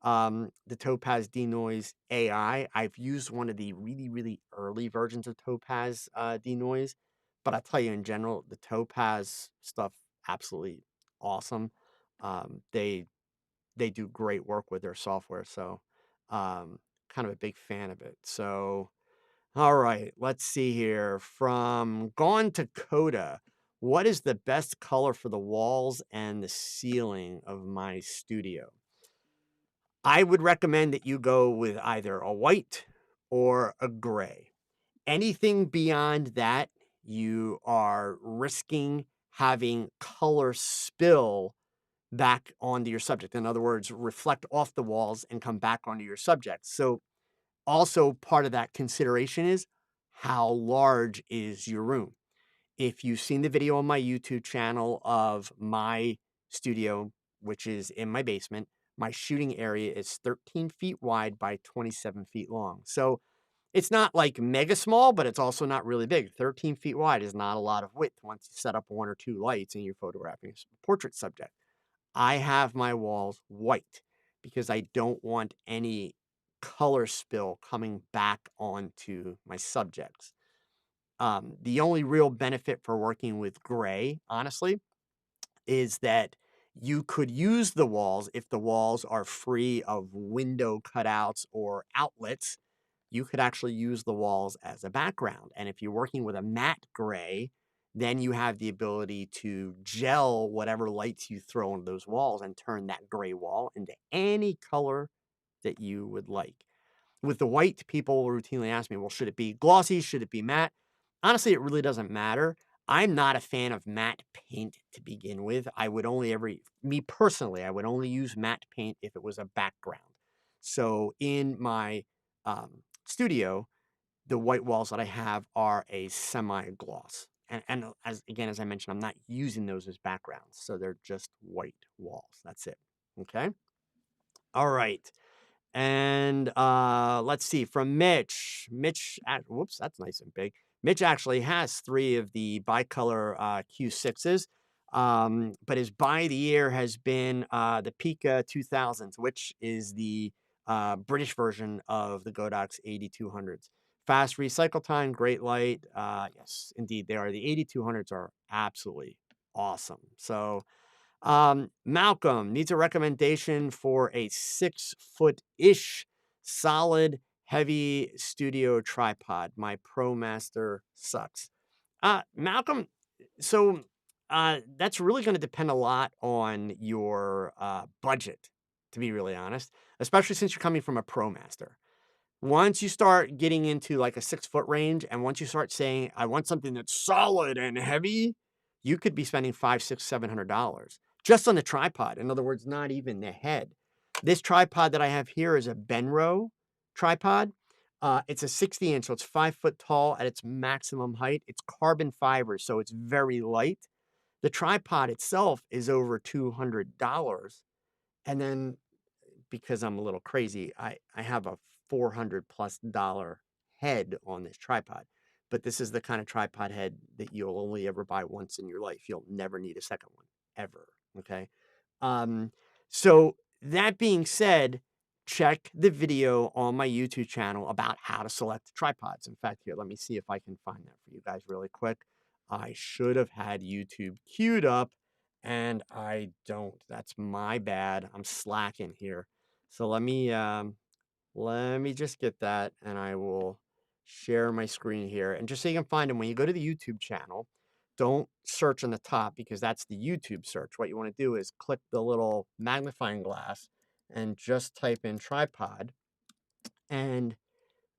A: the Topaz Denoise AI. I've used one of the really, really early versions of Topaz, Denoise, but I tell you in general, the Topaz stuff, absolutely awesome. They do great work with their software, so, kind of a big fan of it. So, all right, let's see here. From Gone to Coda, what is the best color for the walls and the ceiling of my studio? I would recommend that you go with either a white or a gray. Anything beyond that, you are risking having color spill back onto your subject. In other words, reflect off the walls and come back onto your subject. So, also part of that consideration is how large is your room? If you've seen the video on my YouTube channel of my studio, which is in my basement, my shooting area is 13 feet wide by 27 feet long. So it's not like mega small, but it's also not really big. 13 feet wide is not a lot of width once you set up one or two lights and you're photographing a portrait subject. I have my walls white because I don't want any color spill coming back onto my subjects. The only real benefit for working with gray, honestly, is that you could use the walls if the walls are free of window cutouts or outlets. You could actually use the walls as a background. And if you're working with a matte gray, then you have the ability to gel whatever lights you throw on those walls and turn that gray wall into any color that you would like. With the white, people will routinely ask me, well, should it be glossy? Should it be matte? Honestly, it really doesn't matter. I'm not a fan of matte paint to begin with. I would only me personally, I would only use matte paint if it was a background. So in my studio, the white walls that I have are a semi-gloss. And as I mentioned, I'm not using those as backgrounds, so they're just white walls. That's it. Okay. All right. And let's see from Mitch. Whoops, that's nice and big. Mitch actually has three of the bicolor Q6s, but his buy of the year has been the Pika 2000s, which is the British version of the Godox 8200s. Fast recycle time, great light. Yes, indeed, they are. The 8200s are absolutely awesome. So Malcolm needs a recommendation for a 6-foot-ish solid heavy studio tripod. My ProMaster sucks. Malcolm, so that's really going to depend a lot on your budget, to be really honest, especially since you're coming from a ProMaster. Once you start getting into like a 6-foot range, and once you start saying, I want something that's solid and heavy, you could be spending five, six, $700 just on the tripod. In other words, not even the head. This tripod that I have here is a Benro tripod. It's a 60-inch, so it's 5 foot tall at its maximum height. It's carbon fiber, so it's very light. The tripod itself is over $200. And then because I'm a little crazy, I have a $400+ head on this tripod. But this is the kind of tripod head that you'll only ever buy once in your life. You'll never need a second one, ever. Okay. Um, so that being said, check the video on my YouTube channel about how to select tripods. In fact, here, let me see if I can find that for you guys really quick. I should have had YouTube queued up and I don't. That's my bad. I'm slacking here. So let me just get that and I will share my screen here. And just so you can find them, when you go to the YouTube channel, don't search on the top because that's the YouTube search. What you want to do is click the little magnifying glass and just type in tripod. And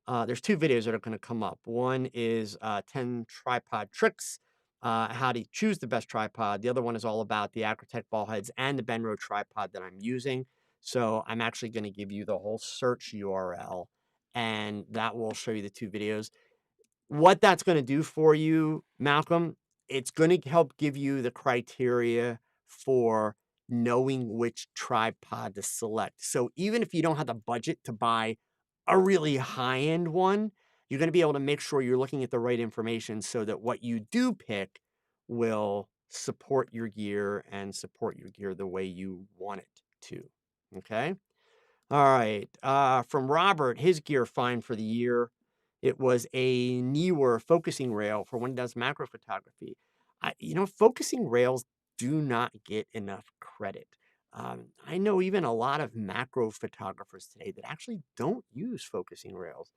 A: there's two videos that are going to come up. One is 10 tripod tricks, how to choose the best tripod. The other one is all about the Acrotech ball heads and the Benro tripod that I'm using. So I'm actually going to give you the whole search URL, and that will show you the two videos. What that's gonna do for you, Malcolm, it's gonna help give you the criteria for knowing which tripod to select. So even if you don't have the budget to buy a really high-end one, you're gonna be able to make sure you're looking at the right information so that what you do pick will support your gear and support your gear the way you want it to, okay? All right. From Robert, his gear find for the year. It was a Neewer focusing rail for when he does macro photography. Focusing rails do not get enough credit. I know even a lot of macro photographers today that actually don't use focusing rails.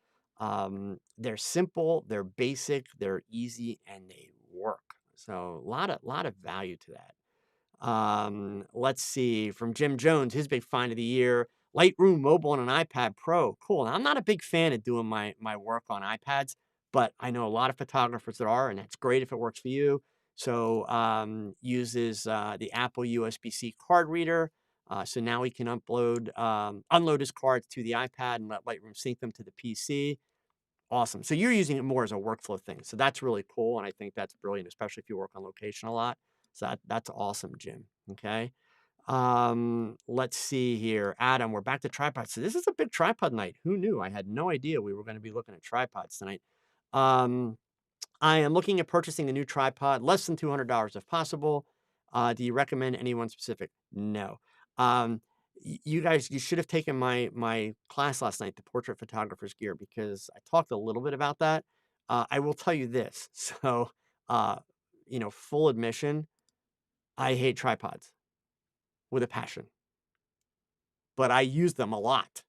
A: They're simple, they're basic, they're easy, and they work. So a lot of value to that. Let's see, from Jim Jones, his big find of the year, Lightroom Mobile on an iPad Pro. Cool. Now, I'm not a big fan of doing my work on iPads, but I know a lot of photographers that are, and that's great if it works for you. So uses the Apple USB-C card reader. So now he can unload his cards to the iPad and let Lightroom sync them to the PC. Awesome. So you're using it more as a workflow thing. So that's really cool. And I think that's brilliant, especially if you work on location a lot. So that's awesome, Jim. Okay. Let's see here. Adam, we're back to tripods. So this is a big tripod night. Who knew? I had no idea we were going to be looking at tripods tonight. I am looking at purchasing a new tripod, less than $200 if possible. Do you recommend anyone specific? No. You guys, you should have taken my class last night, the portrait photographer's gear, because I talked a little bit about that. I will tell you this. So, full admission, I hate tripods with a passion, but I use them a lot.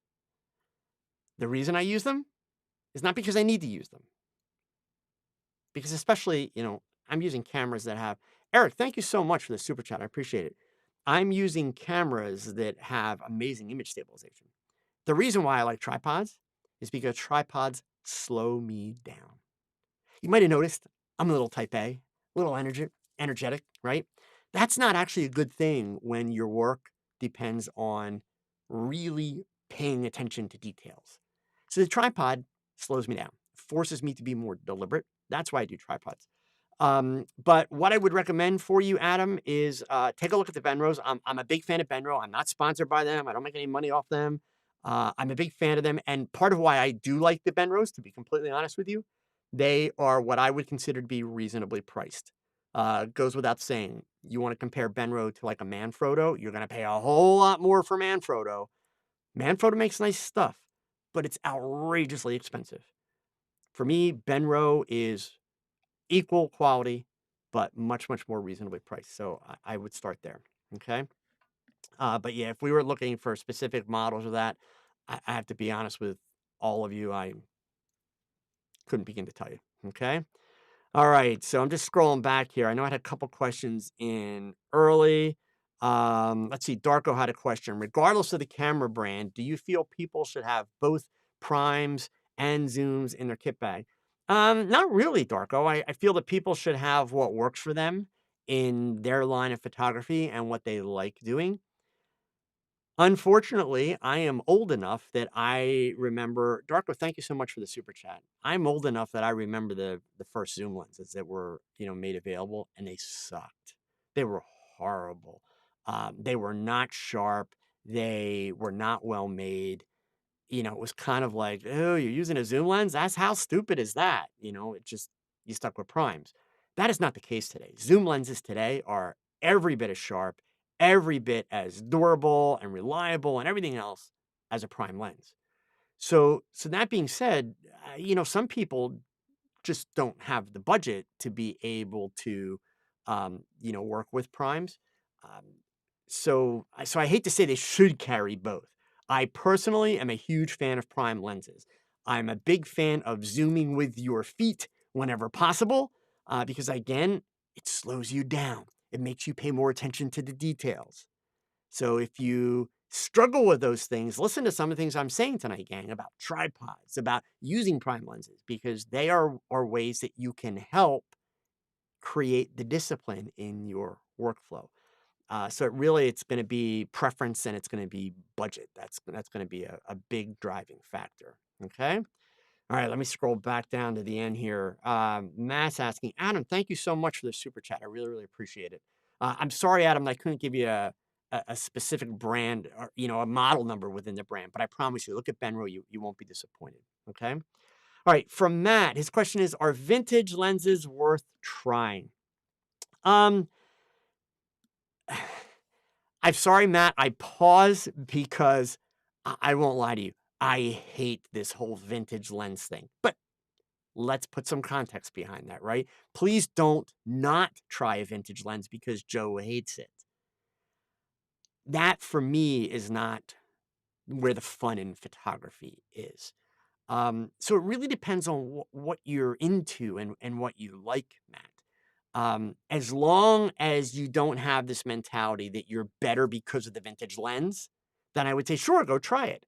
A: The reason I use them is not because I need to use them, because especially, I'm using cameras that have Eric, thank you so much for the super chat. I appreciate it. I'm using cameras that have amazing image stabilization. The reason why I like tripods is because tripods slow me down. You might have noticed I'm a little type A, a little energetic, right? That's not actually a good thing when your work depends on really paying attention to details. So the tripod slows me down. forces me to be more deliberate. That's why I do tripods. But what I would recommend for you, Adam, is take a look at the Benros. I'm a big fan of Benro. I'm not sponsored by them. I don't make any money off them. I'm a big fan of them. And part of why I do like the Benros, to be completely honest with you, they are what I would consider to be reasonably priced. Goes without saying, you want to compare Benro to like a Manfrotto, you're going to pay a whole lot more for Manfrotto. Manfrotto makes nice stuff, but it's outrageously expensive. For me, Benro is equal quality, but much, much more reasonably priced. So I would start there. Okay. But yeah, if we were looking for specific models of that, I have to be honest with all of you. I couldn't begin to tell you. Okay. All right. So I'm just scrolling back here. I know I had a couple questions in early. Let's see. Darko had a question. Regardless of the camera brand, do you feel people should have both primes and zooms in their kit bag? Not really, Darko. I feel that people should have what works for them in their line of photography and what they like doing. Unfortunately, I am old enough that I remember Darko, thank you so much for the super chat. I'm old enough that I remember the first zoom lenses that were, made available, and they sucked. They were horrible. They were not sharp. They were not well made. It was kind of like, "Oh, you're using a zoom lens? That's how stupid is that?" It just you stuck with primes. That is not the case today. Zoom lenses today are every bit as sharp, every bit as durable and reliable and everything else as a prime lens. So that being said, some people just don't have the budget to be able to, work with primes. Um, so I hate to say they should carry both. I personally am a huge fan of prime lenses. I'm a big fan of zooming with your feet whenever possible, because again, it slows you down. It makes you pay more attention to the details. So if you struggle with those things, listen to some of the things I'm saying tonight, gang, about tripods, about using prime lenses, because they are ways that you can help create the discipline in your workflow. So it's going to be preference and it's going to be budget. That's going to be a big driving factor. Okay. All right, let me scroll back down to the end here. Matt's asking, Adam, thank you so much for the super chat. I really, really appreciate it. I'm sorry, Adam, I couldn't give you a specific brand or a model number within the brand, but I promise you, look at Benro, you won't be disappointed. Okay. All right, from Matt, his question is, are vintage lenses worth trying? Um, I'm sorry, Matt. I pause because I won't lie to you. I hate this whole vintage lens thing, but let's put some context behind that, right? Please don't not try a vintage lens because Joe hates it. That for me is not where the fun in photography is. So it really depends on what you're into and what you like, Matt. As long as you don't have this mentality that you're better because of the vintage lens, then I would say, sure, go try it.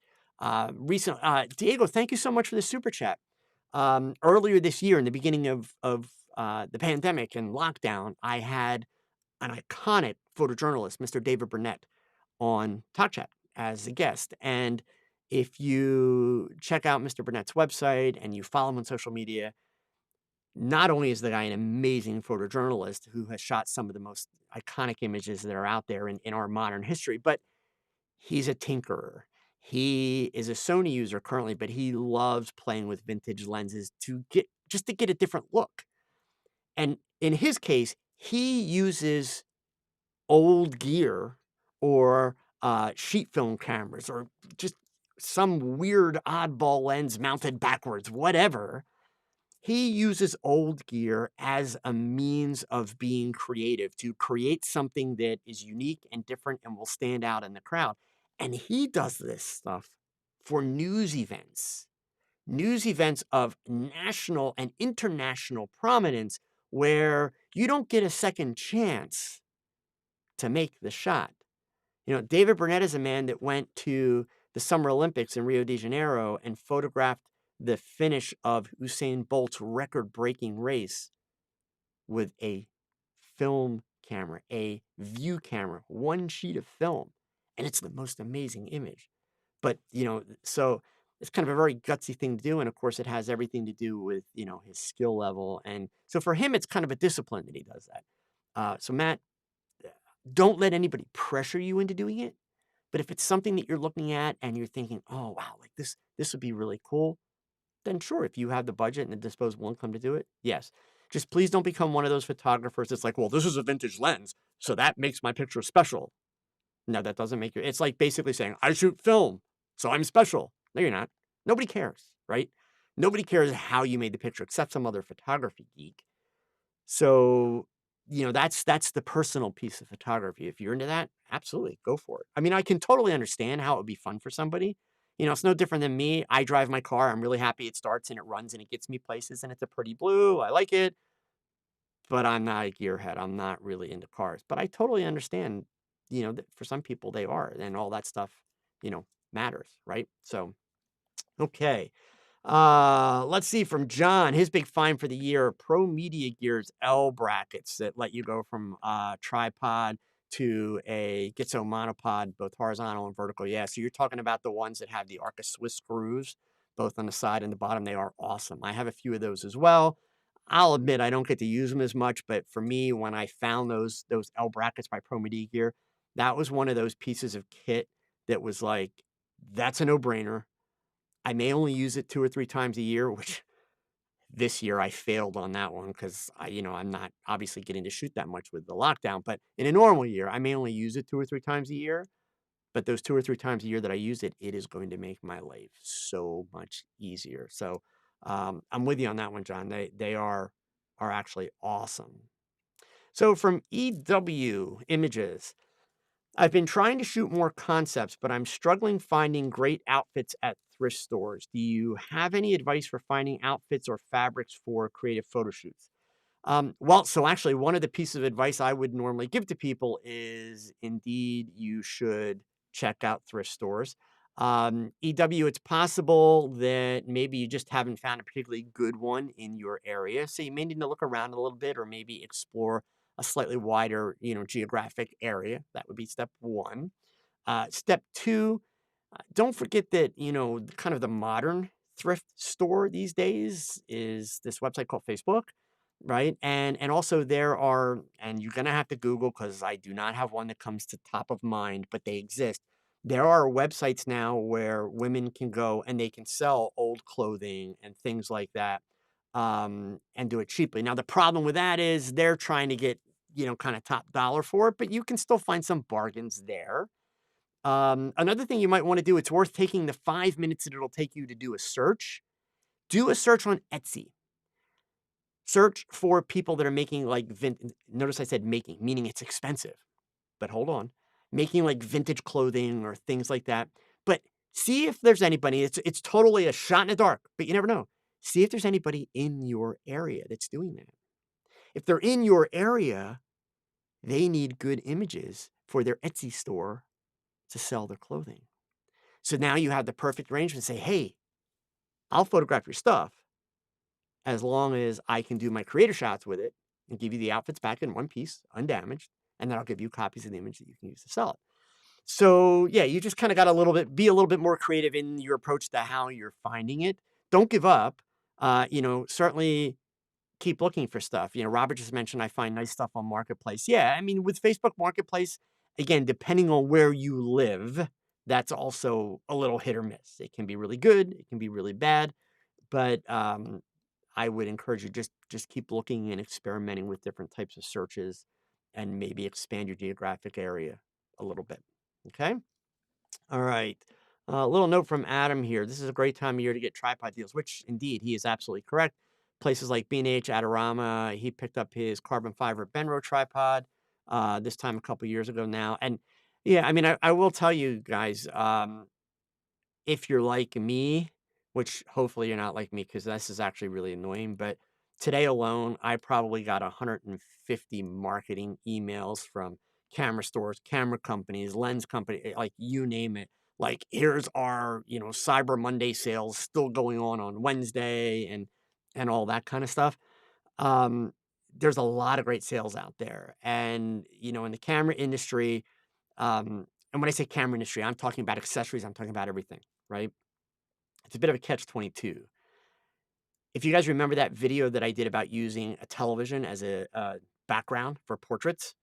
A: Diego, thank you so much for the super chat. Earlier this year, in the beginning of the pandemic and lockdown, I had an iconic photojournalist, Mr. David Burnett, on TOGCHAT as a guest. And if you check out Mr. Burnett's website and you follow him on social media, not only is the guy an amazing photojournalist who has shot some of the most iconic images that are out there in our modern history, but he's a tinkerer. He is a Sony user currently, but he loves playing with vintage lenses to get a different look. And in his case, he uses old gear or sheet film cameras or just some weird oddball lens mounted backwards, whatever. He uses old gear as a means of being creative to create something that is unique and different and will stand out in the crowd. And he does this stuff for news events of national and international prominence where you don't get a second chance to make the shot. David Burnett is a man that went to the Summer Olympics in Rio de Janeiro and photographed the finish of Usain Bolt's record-breaking race with a film camera, a view camera, one sheet of film. And it's the most amazing image. But, so It's kind of a very gutsy thing to do, and of course, it has everything to do with, his skill level, and so for him, it's kind of a discipline that he does that. So Matt, don't let anybody pressure you into doing it, but if it's something that you're looking at and you're thinking, "Oh, wow, like this would be really cool," then sure, if you have the budget and the disposable income to do it, yes. Just please don't become one of those photographers that's like, "Well, this is a vintage lens, so that makes my picture special." No, that doesn't make you it's like basically saying, "I shoot film, so I'm special." No, you're not. Nobody cares, right? Nobody cares how you made the picture except some other photography geek. So, that's the personal piece of photography. If you're into that, absolutely go for it. I mean, I can totally understand how it would be fun for somebody. It's no different than me. I drive my car. I'm really happy it starts and it runs and it gets me places and it's a pretty blue. I like it, but I'm not a gearhead. I'm not really into cars. But I totally understand, that for some people they are, and all that stuff, matters, right? So, okay. Let's see from John. His big find for the year: Pro Media Gear's L brackets that let you go from tripod to a Gitzo monopod, both horizontal and vertical. Yeah, so you're talking about the ones that have the Arca Swiss screws, both on the side and the bottom. They are awesome. I have a few of those as well. I'll admit I don't get to use them as much, but for me, when I found those L brackets by Pro Media Gear, that was one of those pieces of kit that was like, that's a no-brainer. I may only use it 2 or 3 times a year, which this year I failed on that one because I'm not obviously getting to shoot that much with the lockdown, but in a normal year, I may only use it 2 or 3 times a year, but those 2 or 3 times a year that I use it, it is going to make my life so much easier. So, I'm with you on that one, John. They are actually awesome. So from EW Images, I've been trying to shoot more concepts, but I'm struggling finding great outfits at thrift stores. Do you have any advice for finding outfits or fabrics for creative photo shoots? Well, so actually, one of the pieces of advice I would normally give to people is indeed you should check out thrift stores. EW, it's possible that maybe you just haven't found a particularly good one in your area. So you may need to look around a little bit or maybe explore a slightly wider, geographic area. That would be step one. Step two, don't forget that, kind of the modern thrift store these days is this website called Facebook, right? And also there are, and you're gonna have to Google because I do not have one that comes to top of mind, but they exist. There are websites now where women can go and they can sell old clothing and things like that, and do it cheaply. Now the problem with that is they're trying to get, kind of top dollar for it, but you can still find some bargains there. Another thing you might want to do, it's worth taking the 5 minutes that it'll take you to do a search. Do a search on Etsy. Search for people that are making like notice I said making, meaning it's expensive. But hold on. Making like vintage clothing or things like that. But see if there's anybody. It's totally a shot in the dark, but you never know. See if there's anybody in your area that's doing that. If they're in your area, they need good images for their Etsy store to sell their clothing. So now you have the perfect arrangement. Say, hey, I'll photograph your stuff as long as I can do my creator shots with it and give you the outfits back in one piece, undamaged, and then I'll give you copies of the image that you can use to sell it. So yeah, you just kind of got be a little bit more creative in your approach to how you're finding it. Don't give up. Certainly keep looking for stuff. Robert just mentioned I find nice stuff on Marketplace. Yeah, I mean, with Facebook Marketplace, again, depending on where you live, that's also a little hit or miss. It can be really good, it can be really bad, but I would encourage you just keep looking and experimenting with different types of searches and maybe expand your geographic area a little bit. Okay? All right. A little note from Adam here. This is a great time of year to get tripod deals, which indeed he is absolutely correct. Places like B&H, Adorama, he picked up his carbon fiber Benro tripod this time a couple years ago now. And yeah, I mean, I will tell you guys, if you're like me, which hopefully you're not like me because this is actually really annoying, but today alone, I probably got 150 marketing emails from camera stores, camera companies, lens company, like you name it. Like, here's our, Cyber Monday sales still going on Wednesday and all that kind of stuff. Um, there's a lot of great sales out there. And, in the camera industry, and when I say camera industry, I'm talking about accessories, I'm talking about everything, right? It's a bit of a catch-22. If you guys remember that video that I did about using a television as a, background for portraits,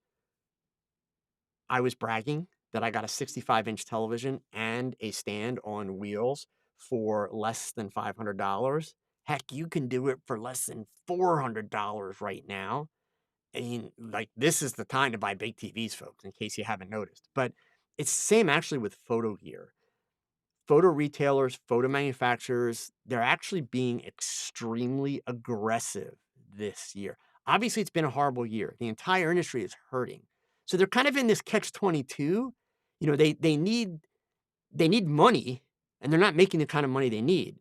A: I was bragging that I got a 65-inch television and a stand on wheels for less than $500. Heck, you can do it for less than $400 right now. I mean, like, this is the time to buy big TVs, folks, in case you haven't noticed. But it's the same actually with photo gear. Photo retailers, photo manufacturers, they're actually being extremely aggressive this year. Obviously, it's been a horrible year. The entire industry is hurting. So they're kind of in this catch-22. You know, they need money, and they're not making the kind of money they need.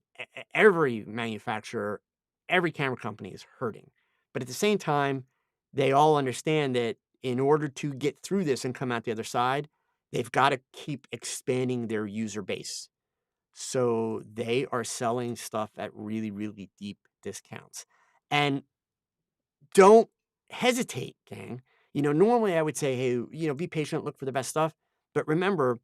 A: Every manufacturer, every camera company is hurting. But at the same time, they all understand that in order to get through this and come out the other side, they've got to keep expanding their user base. So they are selling stuff at really, really deep discounts. And don't hesitate, gang. You know, normally I would say, hey, be patient, look for the best stuff. But remember,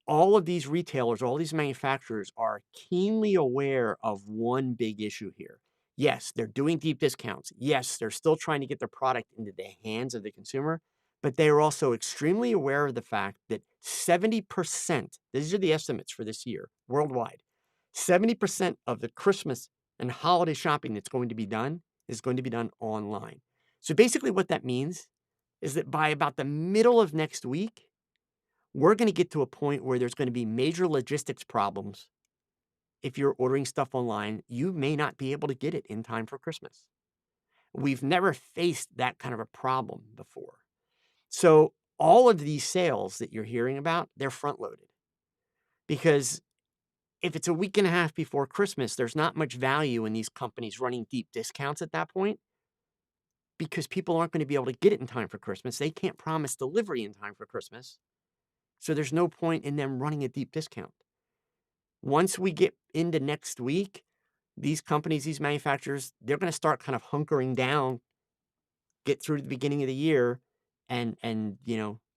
A: all of these retailers, all these manufacturers are keenly aware of one big issue here. Yes, they're doing deep discounts. Yes, they're still trying to get their product into the hands of the consumer, but they are also extremely aware of the fact that 70%, these are the estimates for this year worldwide, 70% of the Christmas and holiday shopping that's going to be done is going to be done online. So basically, what that means is that by about the middle of next week, we're going to get to a point where there's going to be major logistics problems. If you're ordering stuff online, you may not be able to get it in time for Christmas. We've never faced that kind of a problem before. So all of these sales that you're hearing about, they're front loaded because if it's a week and a half before Christmas, there's not much value in these companies running deep discounts at that point because people aren't going to be able to get it in time for Christmas. They can't promise delivery in time for Christmas. So there's no point in them running a deep discount. Once we get into next week, these companies, these manufacturers, they're going to start kind of hunkering down, get through the beginning of the year, and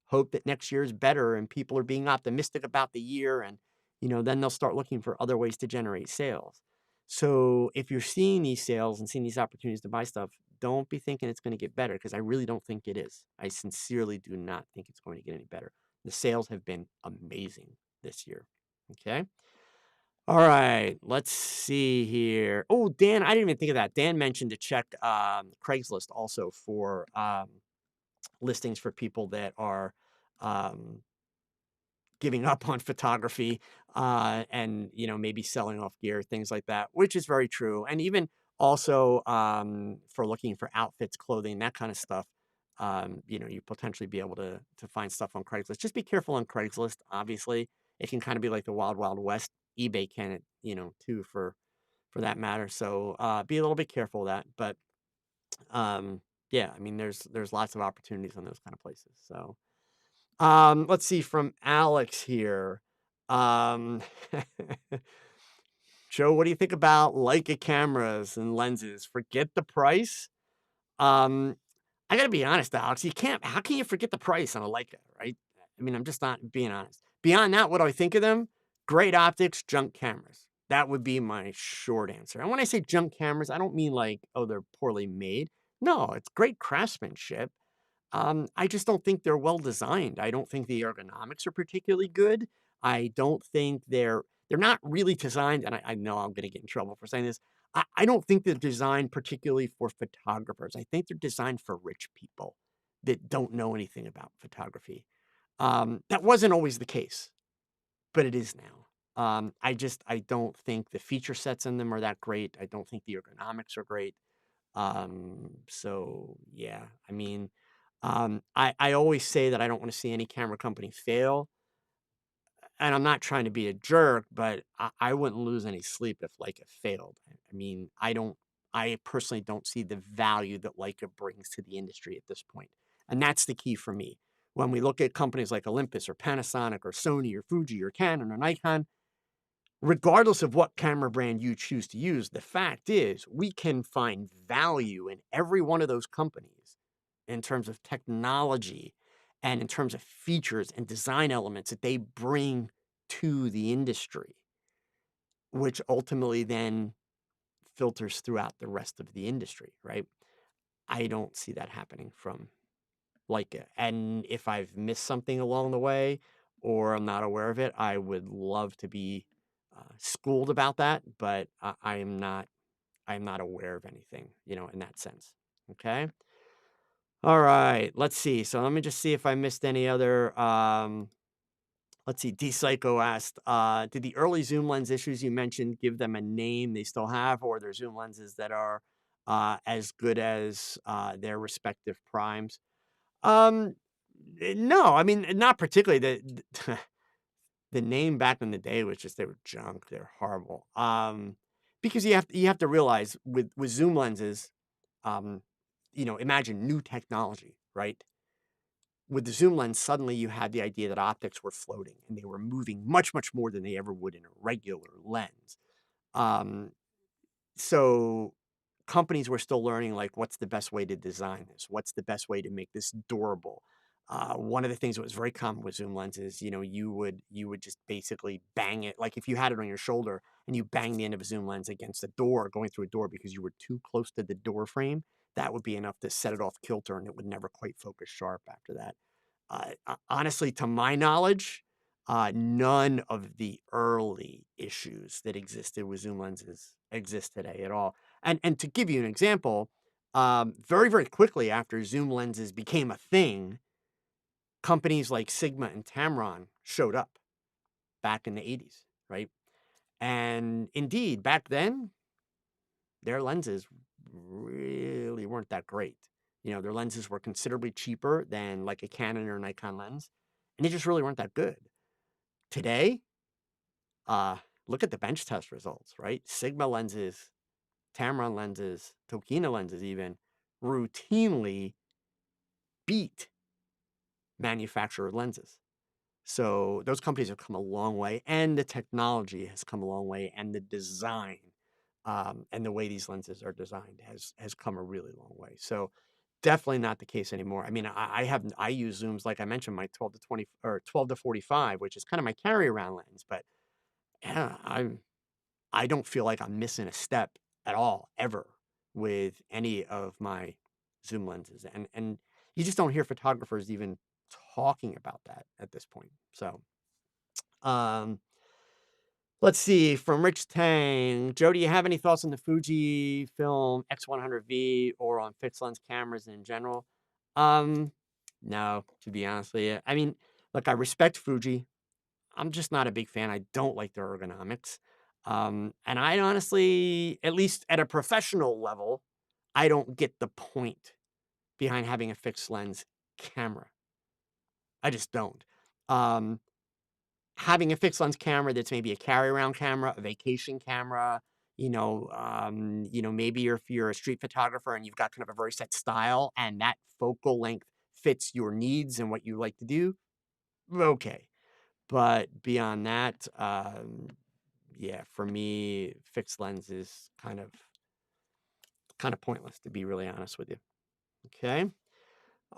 A: hope that next year is better and people are being optimistic about the year, and then they'll start looking for other ways to generate sales. So if you're seeing these sales and seeing these opportunities to buy stuff, don't be thinking it's going to get better because I really don't think it is. I sincerely do not think it's going to get any better. The sales have been amazing this year. Okay. All right, let's see here. Oh, Dan, I didn't even think of that. Dan mentioned to check Craigslist also for listings for people that are um, giving up on photography and maybe selling off gear, things like that, which is very true. And even also for looking for outfits, clothing, that kind of stuff. You potentially be able to find stuff on Craigslist. Just be careful on Craigslist. Obviously, it can kind of be like the wild, wild west. eBay can it, too, for that matter. So be a little bit careful of that. But yeah, I mean, there's lots of opportunities on those kind of places. So let's see from Alex here. Um, Joe, what do you think about Leica cameras and lenses? Forget the price. Um, I gotta be honest, Alex, how can you forget the price on a Leica, right? I mean, I'm just not being honest. Beyond that, what do I think of them? Great optics, junk cameras. That would be my short answer. And when I say junk cameras, I don't mean like, oh, they're poorly made. No, it's great craftsmanship. I just don't think they're well designed. I don't think the ergonomics are particularly good. I don't think they're not really designed, and I know I'm gonna get in trouble for saying this. I don't think they're designed particularly for photographers. I think they're designed for rich people that don't know anything about photography. That wasn't always the case, but it is now. I don't think the feature sets in them are that great. I don't think the ergonomics are great. So yeah, I mean, I always say that I don't want to see any camera company fail, and I'm not trying to be a jerk, but I wouldn't lose any sleep if Leica failed. I mean, I personally don't see the value that Leica brings to the industry at this point, and that's the key for me. When we look at companies like Olympus or Panasonic or Sony or Fuji or Canon or Nikon, regardless of what camera brand you choose to use, the fact is we can find value in every one of those companies in terms of technology and in terms of features and design elements that they bring to the industry. which ultimately then filters throughout the rest of the industry, right? I don't see that happening from Leica. And if I've missed something along the way or I'm not aware of it, I would love to be schooled about that, but I am not aware of anything, in that sense. Okay. All right. Let's see. So let me just see if I missed any other. Let's see. D Psycho asked, did the early zoom lens issues you mentioned give them a name they still have, or are there zoom lenses that are as good as their respective primes? Um, no, I mean, not particularly. The name back in the day was just they were junk. They're horrible. Because you have to realize with zoom lenses, um, imagine new technology, right? With the zoom lens, suddenly you had the idea that optics were floating and they were moving much, much more than they ever would in a regular lens. Um, so companies were still learning, like, what's the best way to design this? What's the best way to make this durable? One of the things that was very common with zoom lenses, you would just basically bang it. Like if you had it on your shoulder and you bang the end of a zoom lens against a door, going through a door because you were too close to the door frame, that would be enough to set it off kilter and it would never quite focus sharp after that. Honestly, to my knowledge, none of the early issues that existed with zoom lenses exist today at all. And to give you an example, very, very quickly after zoom lenses became a thing, companies like Sigma and Tamron showed up back in the 80s, right? And indeed, back then, their lenses really weren't that great. Their lenses were considerably cheaper than like a Canon or Nikon lens, and they just really weren't that good. Today, uh, look at the bench test results, right? Sigma lenses, Tamron lenses, Tokina lenses even routinely beat manufacturer lenses. So those companies have come a long way, and the technology has come a long way, and the design and the way these lenses are designed has come a really long way. So definitely not the case anymore. I mean, I use zooms like I mentioned, my 12 to 20 or 12 to 45, which is kind of my carry around lens, but yeah, I don't feel like I'm missing a step at all ever with any of my zoom lenses, and you just don't hear photographers even talking about that at this point. So, um, let's see from Rich Tang, Joe, do you have any thoughts on the Fujifilm X100V or on fixed lens cameras in general? Um, no, to be honest with you. I mean, look, I respect Fuji. I'm just not a big fan. I don't like their ergonomics. And I honestly, at least at a professional level, I don't get the point behind having a fixed lens camera. I just don't. Um, Having a fixed lens camera that's maybe a carry around camera, a vacation camera, maybe if you're a street photographer and you've got kind of a very set style and that focal length fits your needs and what you like to do, okay. But beyond that, yeah, for me, fixed lens is kind of pointless, to be really honest with you. Okay.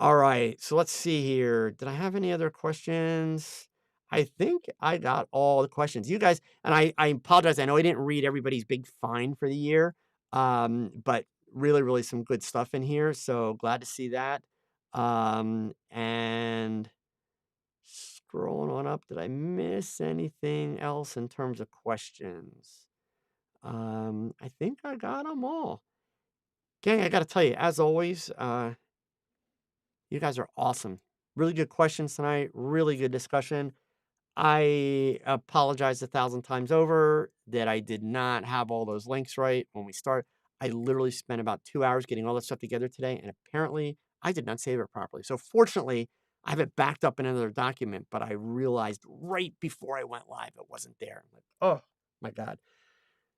A: All right. So let's see here. Did I have any other questions? I think I got all the questions. You guys, and I apologize. I know I didn't read everybody's big find for the year. But really, really some good stuff in here. So glad to see that. And scrolling on up, did I miss anything else in terms of questions? I think I got them all. Gang, I gotta tell you, as always, you guys are awesome. Really good questions tonight, really good discussion. I apologize 1,000 times over that I did not have all those links right when we start. I literally spent about 2 hours getting all that stuff together today, and apparently I did not save it properly. So fortunately, I have it backed up in another document, but I realized right before I went live it wasn't there. I'm like, "Oh my god."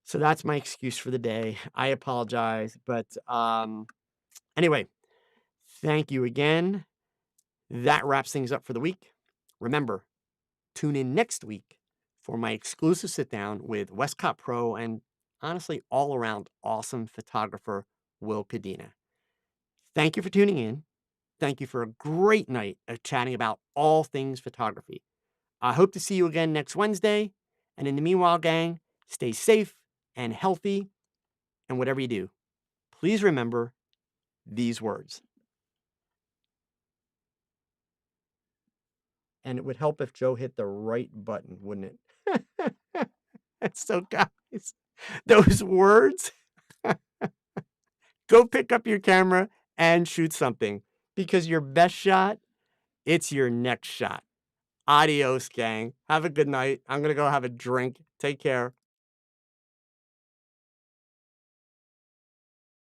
A: So that's my excuse for the day. I apologize, but, anyway, thank you again. That wraps things up for the week. Remember, tune in next week for my exclusive sit down with Westcott Pro and honestly, all around awesome photographer, Will Cadena. Thank you for tuning in. Thank you for a great night of chatting about all things photography. I hope to see you again next Wednesday. And in the meanwhile, gang, Stay safe and healthy, and whatever you do, please remember these words. And it would help if Joe hit the right button, wouldn't it? So, guys, those words, go pick up your camera and shoot something, because your best shot, it's your next shot. Adios, gang. Have a good night. I'm going to go have a drink. Take care.